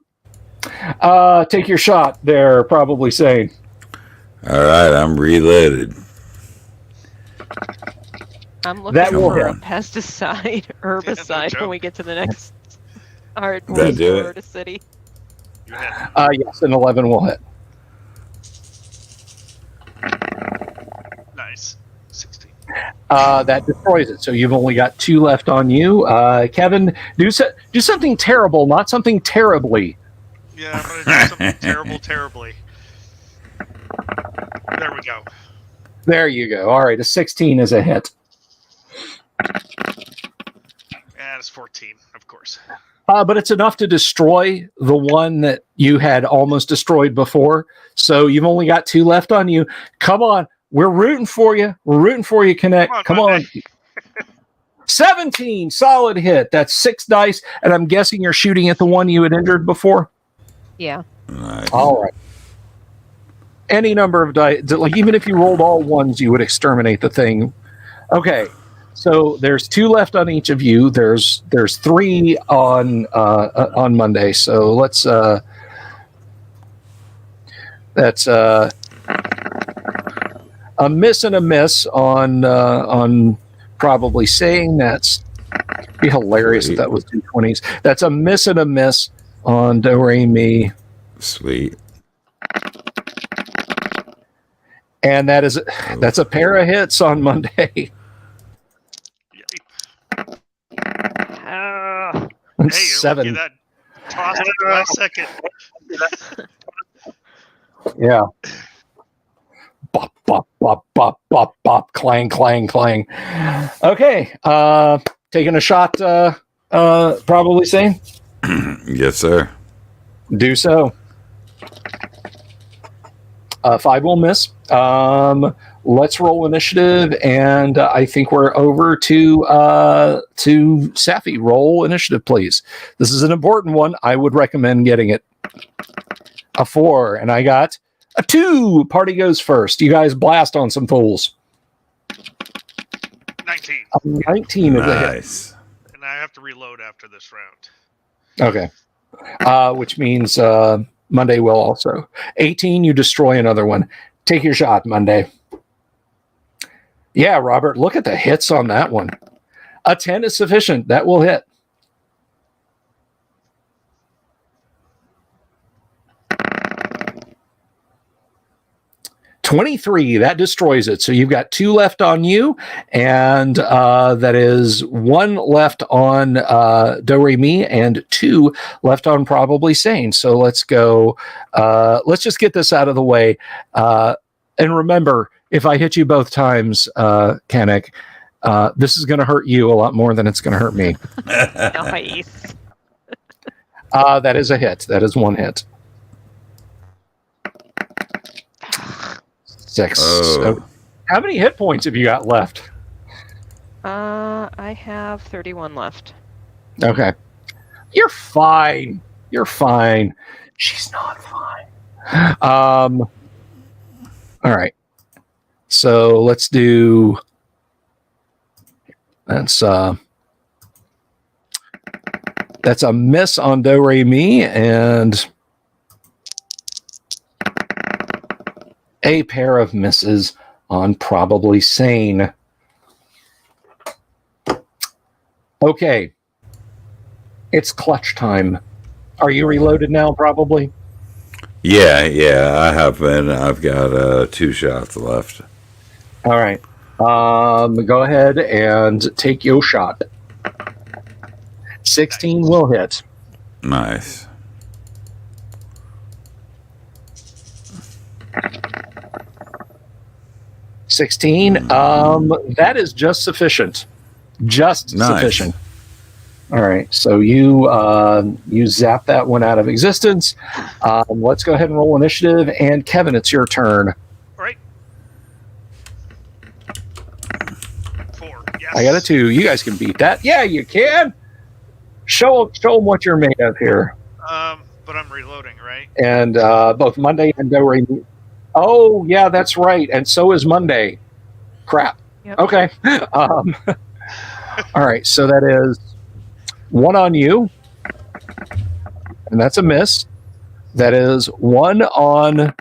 Take your shot. They're probably saying. All right, I'm reloaded. I'm looking for a pesticide, herbicide when we get to the next hard Florida city. Yes, an 11 will hit. Nice. 16. That destroys it. So you've only got 2 left on you. Kevin, do something terrible, not something terribly. Yeah, I'm going to do something terribly. There we go. There you go. All right, a 16 is a hit. And it's 14, of course. But it's enough to destroy the one that you had almost destroyed before. So you've only got 2 left on you. Come on. We're rooting for you. We're rooting for you, Connect. Come on. 17, solid hit. That's 6 dice. And I'm guessing you're shooting at the one you had injured before? Yeah. Nice. All right. Any number of dice. Like, even if you rolled all ones, you would exterminate the thing. Okay. So there's 2 left on each of you. There's 3 on Monday. So let's that's a miss and a miss on probably saying. That's be hilarious if that was 2 20s. That's a miss and a miss on Do Re Mi. Sweet. And that's a pair of hits on Monday. Hey, you're 7. lucky that tossed at the last second. Yeah. Bop, bop, bop, bop, bop, bop, clang, clang, clang. Okay. Taking a shot, probably saying? Yes, sir. Do so. 5 will miss. Let's roll initiative, and I think we're over to Safi. Roll initiative, please. This is an important one. I would recommend getting it. A 4, and I got a 2. Party goes first. You guys blast on some fools. 19. 19 is a hit. Nice. And I have to reload after this round. Okay. Which means Monday will also. 18, you destroy another one. Take your shot, Monday. Yeah, Robert, look at the hits on that one. A 10 is sufficient. That will hit. $23, that destroys it. So you've got 2 left on you, and that is 1 left on Do Re Mi and 2 left on Probably Sane. So let's go. Let's just get this out of the way. And remember, if I hit you both times, Kanik, this is going to hurt you a lot more than it's going to hurt me. Nice. That is a hit. That is 1 hit. 6. Oh. So how many hit points have you got left? I have 31 left. Okay. You're fine. You're fine. She's not fine. All right. So let's do. That's a miss on Do Re Mi and a pair of misses on Probably Sane. Okay. It's clutch time. Are you reloaded now, probably? Yeah, I have been. I've got 2 shots left. All right. Go ahead and take your shot. 16 will hit. Nice. 16. That is just sufficient. Just Nice. sufficient. All right, so you zap that one out of existence. Let's go ahead and roll initiative. And Kevin, it's your turn. All right. 4. Yes. I got a 2. You guys can beat that. Yeah, you can. Show them what you're made of here. But I'm reloading, right? And both Monday and Do-Re-Mi. Oh, yeah, that's right. And so is Monday. Crap. Yep. Okay. All right, so that is 1 on you. And that's a miss. That is 1 on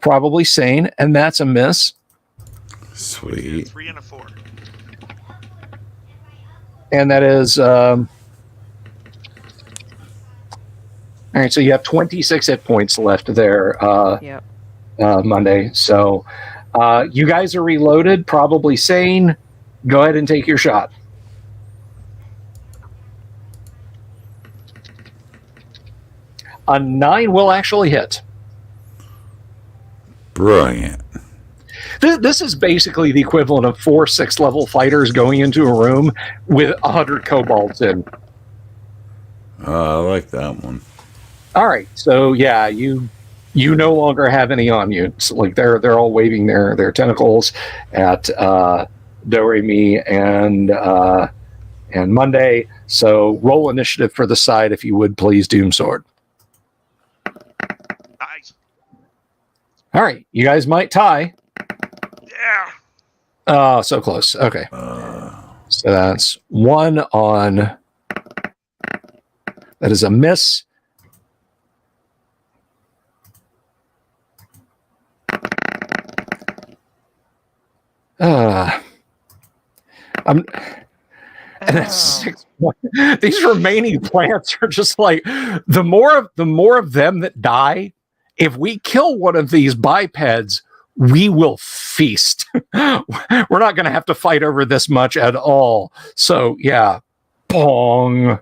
probably Sane, and that's a miss. Sweet. 3 and a 4. And that is... all right, so you have 26 hit points left there, Yep. Monday. So you guys are reloaded, probably Sane. Go ahead and take your shot. A 9 will actually hit. Brilliant. This is basically the equivalent of 4 6th level fighters going into a room with 100 kobolds in. I like that one. All right, so yeah, you no longer have any on you. It's like they're all waving their tentacles at Do-Re-Mi and Monday. So roll initiative for the side, if you would, please, Doomsword. Nice. All right, you guys might tie. Yeah. Oh, so close. Okay, so that's 1 on. That is a miss. And that's 6 points. These remaining plants are just like the more of them that die. If we kill one of these bipeds, we will feast. We're not going to have to fight over this much at all. So yeah, bong.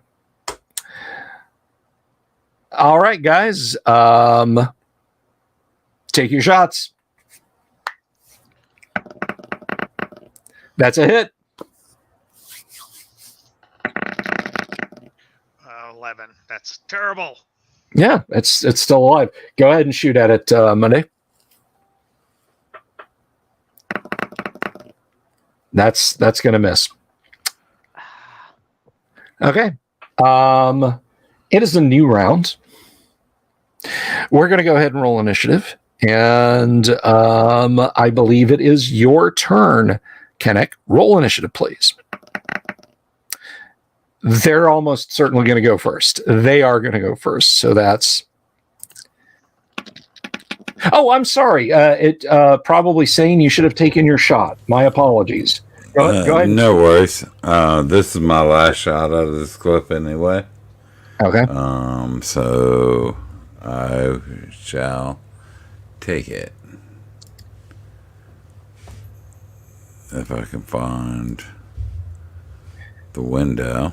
All right, guys. Take your shots. That's a hit. 11. That's terrible. Yeah, it's still alive. Go ahead and shoot at it, Monday. That's going to miss. Okay. It is a new round. We're going to go ahead and roll initiative. And I believe it is your turn, Kennick. Roll initiative, please. They're almost certainly going to go first. They are going to go first. So that's... Oh, I'm sorry. It probably saying you should have taken your shot. My apologies. Go ahead. No worries. This is my last shot out of this clip anyway. Okay. So I shall take it. If I can find the window.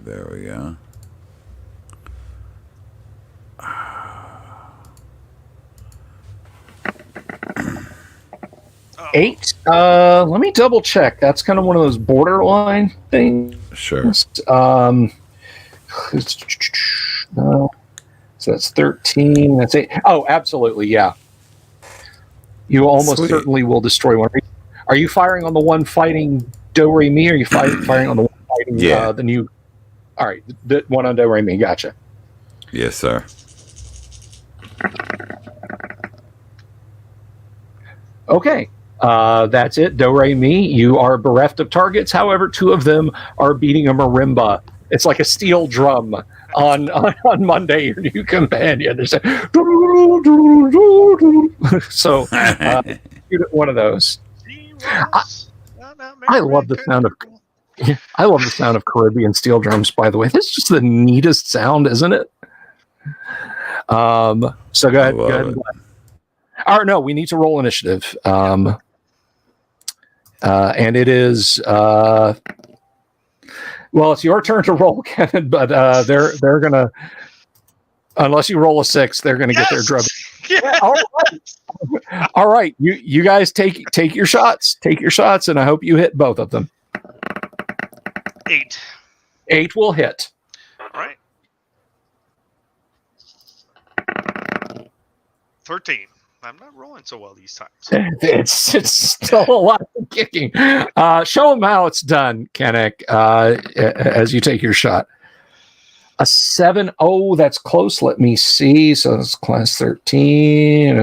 There we go. Oh. 8. Let me double check. That's kind of one of those borderline things. Sure. No. So that's 13. That's 8. Oh, absolutely. Yeah. You almost Sweet. certainly will destroy one. Are you firing on the one fighting Do-Re-Mi, or are you firing on the one fighting the new? All right, the one on Do-Re-Mi. Gotcha. Yes, sir. Okay. That's it. Do-Re-Mi, you are bereft of targets. However, 2 of them are beating a marimba. It's like a steel drum on Monday, your new companion. There's so shoot at one of those. I love the sound of Caribbean steel drums, by the way. This is just the neatest sound, isn't it? So go ahead. Go ahead. Or no, we need to roll initiative. And it is well, it's your turn to roll, Kevin, but they're gonna Unless you roll a 6, they're going to get their drug. Yes! All right. You guys take your shots. Take your shots, and I hope you hit both of them. 8. 8 will hit. All right. 13. I'm not rolling so well these times. It's still a lot of kicking. Show them how it's done, Kennick, as you take your shot. A 7. Oh, that's close. Let me see. So it's class 13.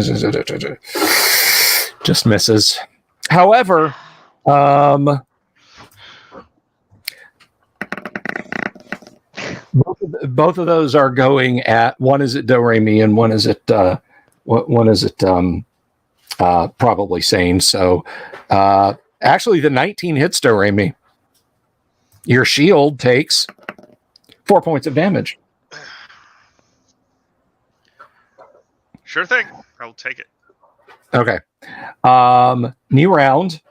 Just misses. However, both of those are going at, one is at do re mi and one is at probably sane. So actually the 19 hits do re mi. Your shield takes 4 points of damage. Sure thing. I'll take it. Okay. New round,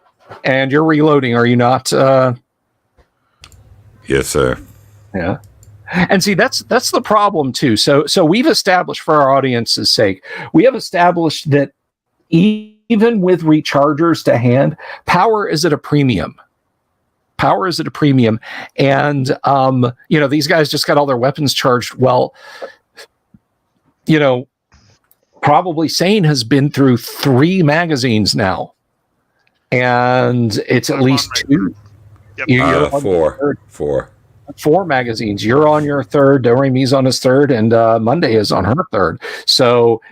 and you're reloading, are you not? Yes, sir. Yeah. And see, that's the problem too. So we've established, for our audience's sake, we have established that even with rechargers to hand, power is at a premium. Power is at a premium. And, these guys just got all their weapons charged. Well, probably Sane has been through 3 magazines now. And it's at least 2. Yep. You're 4. 4 magazines. You're on your 3rd. Do re mi's on his 3rd, and Monday is on her 3rd. So,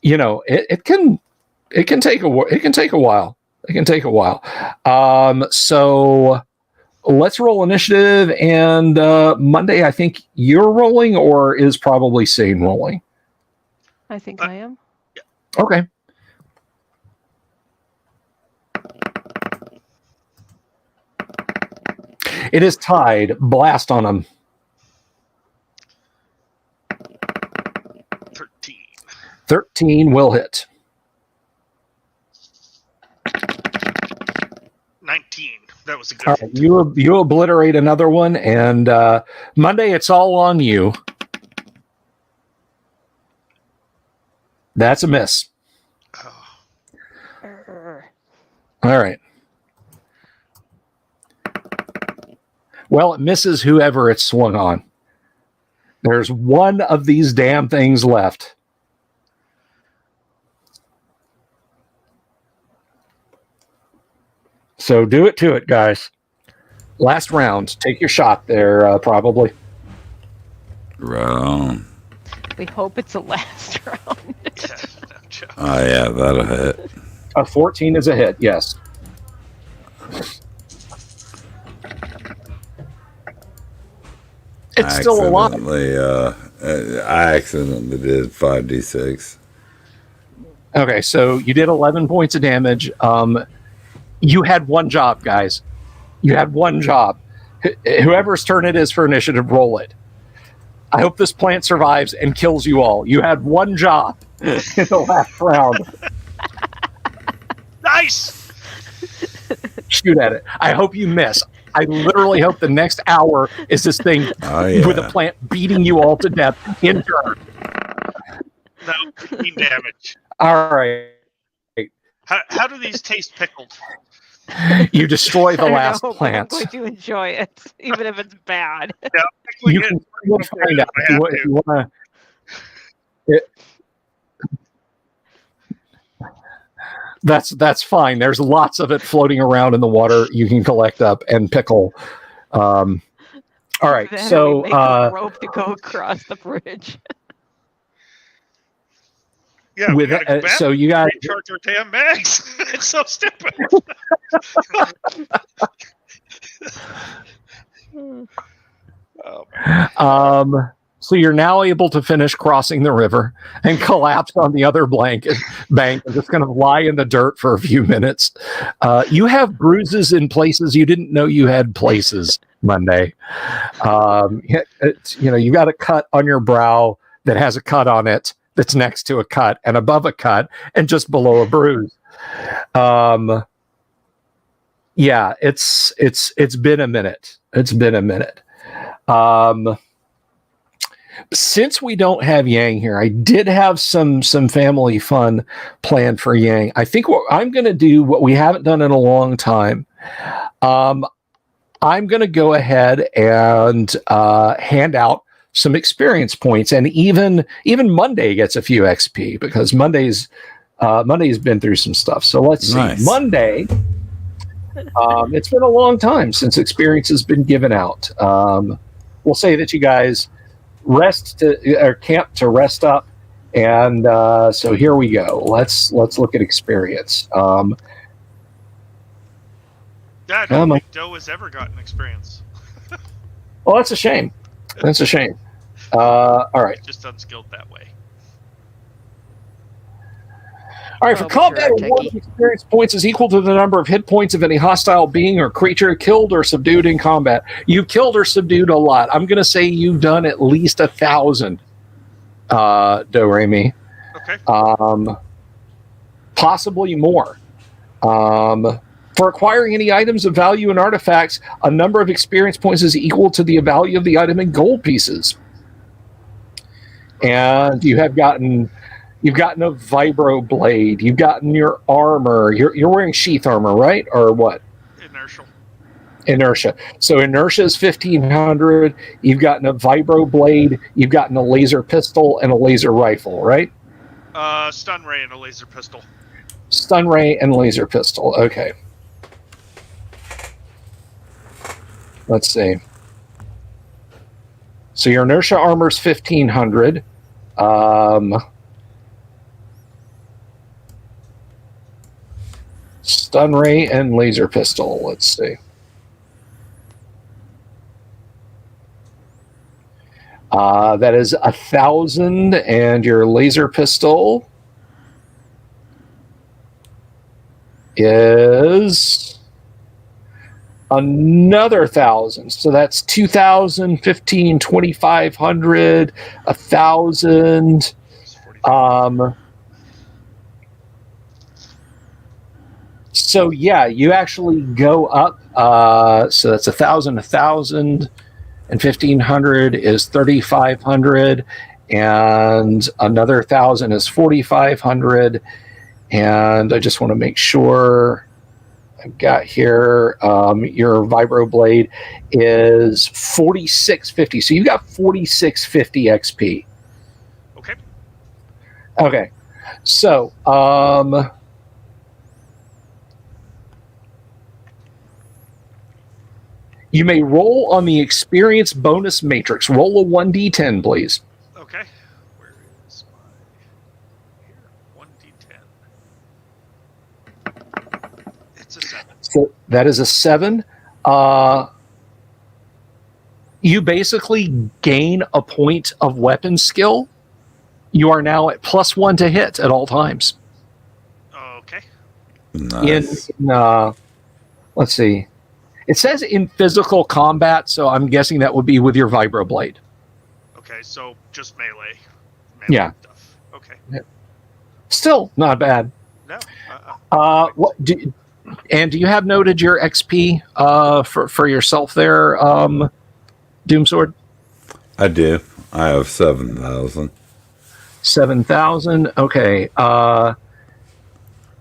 it can take a while. It can take a while. So let's roll initiative. And Monday, I think you're rolling, or is probably Sane rolling? I think I am. Okay. It is tied. Blast on him. 13. 13 will hit. 19. That was a good All right, you obliterate another one, and Monday, it's all on you. That's a miss. Oh. All right. Well, it misses whoever it's swung on. There's one of these damn things left. So do it to it, guys. Last round. Take your shot there, probably. Right on. We hope it's the last round. Yeah, no joke. Oh, yeah, that'll hit. A 14 is a hit, yes. It's still alive. I accidentally did 5d6. Okay, so you did 11 points of damage. You had one job, guys. You had one job. Whoever's turn it is for initiative, roll it. I hope this plant survives and kills you all. You had one job in the last round. Nice! Shoot at it. I hope you miss. I literally hope the next hour is this thing with a plant beating you all to death in turn. No, 15 damage. All right. How do these taste pickled? You destroy the I don't last know, but plants. I'm going to enjoy it, even if it's bad. Yeah, You can find out if you want to. That's fine. There's lots of it floating around in the water. You can collect up and pickle. All right, Then so we make a rope to go across the bridge. Yeah, with so you got recharge our damn mags. It's so stupid. Oh, man. So you're now able to finish crossing the river and collapse on the other bank and just kind of lie in the dirt for a few minutes. You have bruises in places you didn't know you had places, Monday. You got a cut on your brow that has a cut on it that's next to a cut and above a cut and just below a bruise. Yeah, it's been a minute. It's been a minute. Since we don't have Yang here, I did have some family fun planned for Yang. I think what I'm going to do, what we haven't done in a long time, I'm going to go ahead and hand out some experience points, and even Monday gets a few XP because Monday's been through some stuff. So let's see. Nice. Monday. It's been a long time since experience has been given out. We'll say that you guys camp to rest up, and so here we go. Let's look at experience. Yeah, I don't think Doe has ever gotten experience. Well, that's a shame. That's a shame. All right. Just unskilled that way. All right, for combat, awarded experience points is equal to the number of hit points of any hostile being or creature killed or subdued in combat. You killed or subdued a lot. I'm going to say you've done at least 1,000, Do-Re-Mi. Okay. Possibly more. For acquiring any items of value and artifacts, a number of experience points is equal to the value of the item in gold pieces. And you've gotten a vibro blade. You've gotten your armor. You're wearing sheath armor, right? Or what? Inertia. So inertia is 1,500. You've gotten a vibro blade. You've gotten a laser pistol and a laser rifle, right? Stun ray and a laser pistol. Stun ray and laser pistol. Okay. Let's see. So your inertia armor is 1,500. Stun ray and laser pistol. Let's see. That is 1,000, and your laser pistol is another 1,000. So that's 2,000, 15, 2,500, 1,000. So yeah, you actually go up. So that's 1,000, 1,000, and 1,500 is 3,500, and another 1,000 is 4,500. And I just want to make sure I've got here. Your vibro blade is 4,650. So you got 4,650 XP. Okay. Okay. So you may roll on the experience bonus matrix. Roll a 1d10, please. Okay. Where is my... Here, 1d10. It's a 7. So that is a 7. You basically gain a point of weapon skill. You are now at +1 to hit at all times. Okay. Nice. Let's see. It says in physical combat, so I'm guessing that would be with your vibro blade. Okay, so just melee. Yeah. Stuff. Okay. Still not bad. No. What do you have noted your XP for yourself there, Doomsword? I do. I have 7,000. 7,000. Okay.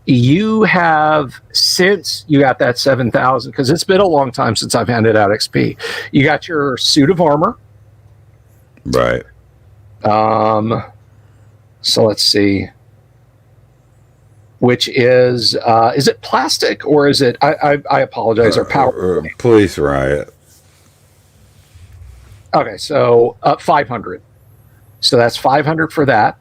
You have, since you got that 7,000, because it's been a long time since I've handed out XP, you got your suit of armor. Right. So let's see. Which is it plastic or is it, I apologize, or power? Police riot. Okay, so 500. So that's 500 for that.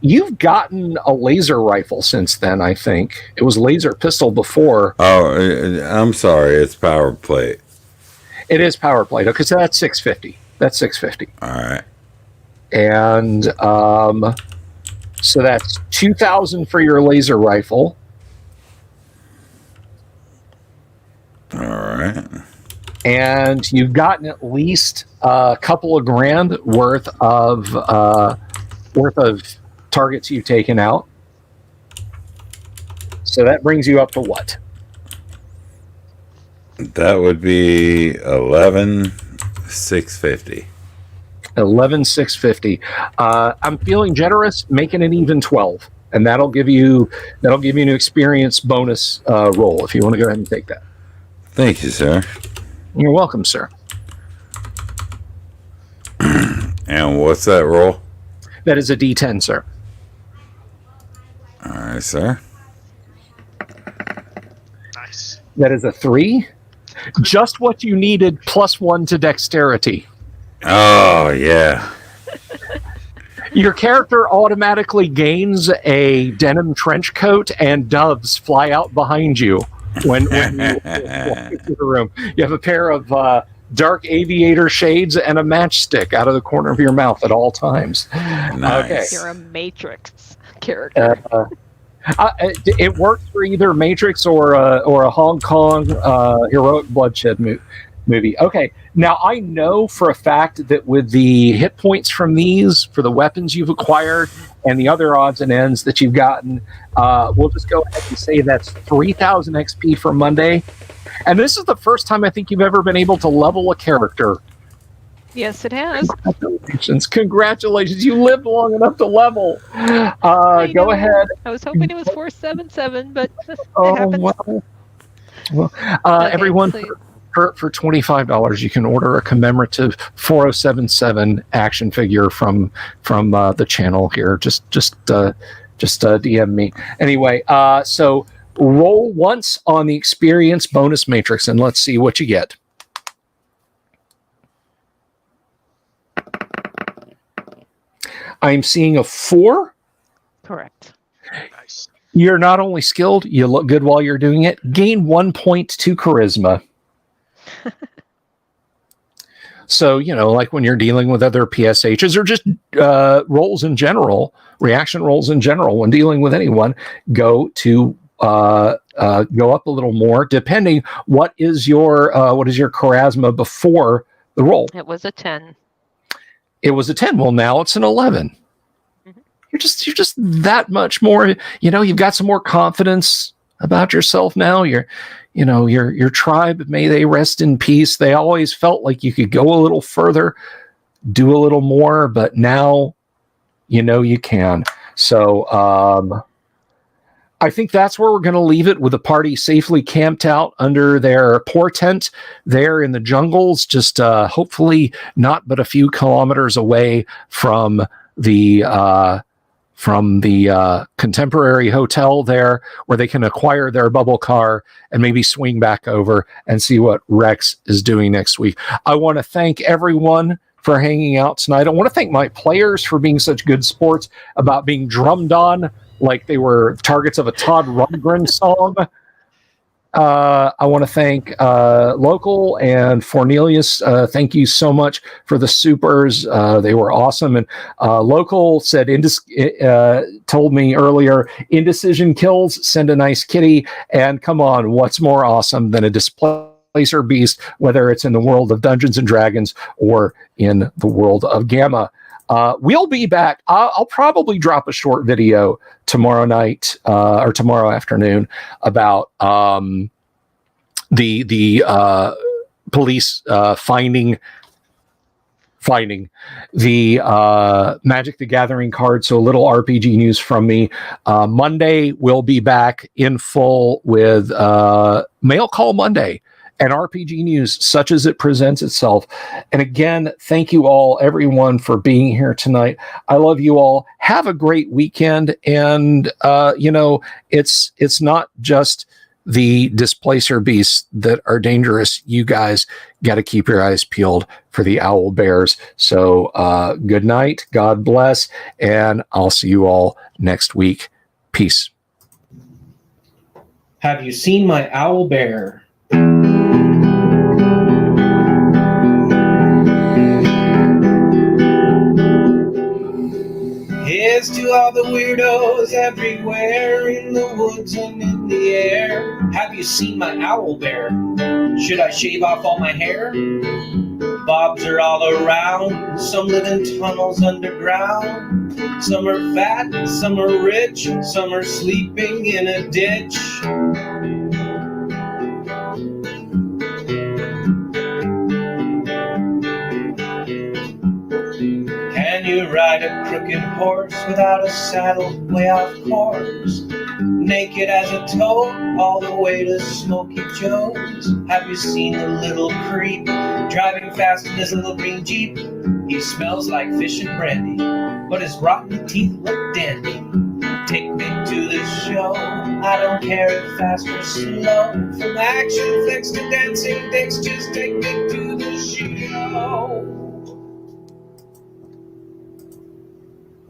You've gotten a laser rifle since then, I think. It was laser pistol before. Oh, I'm sorry. It's power plate. It is power plate. Okay, so that's 650. That's 650. All right. And so that's 2,000 for your laser rifle. All right. And you've gotten at least a couple of grand worth of targets you've taken out. So that brings you up to what? That would be 11,650. 11,650. I'm feeling generous, making it even 12, and that'll give you an experience bonus roll if you want to go ahead and take that. Thank you, sir. You're welcome, sir. And what's that roll? That is a D10, sir. All right, sir. Nice. That is a 3. Just what you needed, +1 to dexterity. Oh, yeah. Your character automatically gains a denim trench coat, and doves fly out behind you when you walk into the room. You have a pair of dark aviator shades and a matchstick out of the corner of your mouth at all times. Nice. Okay. You're a Matrix character. It works for either Matrix or a Hong Kong heroic bloodshed movie. Okay, now I know for a fact that with the hit points from these, for the weapons you've acquired, and the other odds and ends that you've gotten, we'll just go ahead and say that's 3,000 XP for Monday. And this is the first time I think you've ever been able to level a character. Yes, it has. Congratulations. You lived long enough to level. Go know. ahead. I was hoping it was 477, but it Oh, happens. well, Okay, everyone, so- for $25, you can order a commemorative 4077 action figure from the channel here. Just DM me. Anyway, so roll once on the experience bonus matrix, and let's see what you get. I'm seeing a 4. Correct. Nice. You're not only skilled, you look good while you're doing it. Gain 1 point to charisma. So, like when you're dealing with other PSHs or just roles in general, reaction roles in general, when dealing with anyone, go up a little more, depending what is your charisma before the roll. It was a 10. It was a 10. Well, now it's an 11. Mhm. You're just that much more, you've got some more confidence about yourself now. Your tribe, may they rest in peace. They always felt like you could go a little further, do a little more, but now you can. So I think that's where we're going to leave it, with the party safely camped out under their portent there in the jungles, just hopefully not but a few kilometers away from the contemporary hotel there, where they can acquire their bubble car and maybe swing back over and see what Rex is doing next week. I want to thank everyone for hanging out tonight. I want to thank my players for being such good sports about being drummed on like they were targets of a Todd Rundgren song. I want to thank Local and Fornelius. Thank you so much for the supers. They were awesome. And Local said, told me earlier, indecision kills, send a nice kitty. And come on, what's more awesome than a displacer beast, whether it's in the world of Dungeons and Dragons or in the world of Gamma. We'll be back. I'll probably drop a short video tomorrow night or tomorrow afternoon about the police finding the Magic the Gathering card. So a little RPG news from me. Monday we'll be back in full with Mail Call Monday and RPG news such as it presents itself. And again, thank you all, everyone, for being here tonight. I love you all. Have a great weekend. And, it's not just the displacer beasts that are dangerous. You guys got to keep your eyes peeled for the owl bears. So good night. God bless. And I'll see you all next week. Peace. Have you seen my owl bear? Here's to all the weirdos everywhere, in the woods and in the air. Have you seen my owl bear? Should I shave off all my hair? Bobs are all around, some live in tunnels underground. Some are fat, some are rich, some are sleeping in a ditch. ride a crooked horse without a saddle, way off course. Naked as a toad, all the way to Smoky Joe's. Have you seen the little creep driving fast in his little green Jeep? He smells like fish and brandy, but his rotten teeth look dandy. Take me to the show, I don't care if fast or slow. From action flicks to dancing dicks, just take me to the show.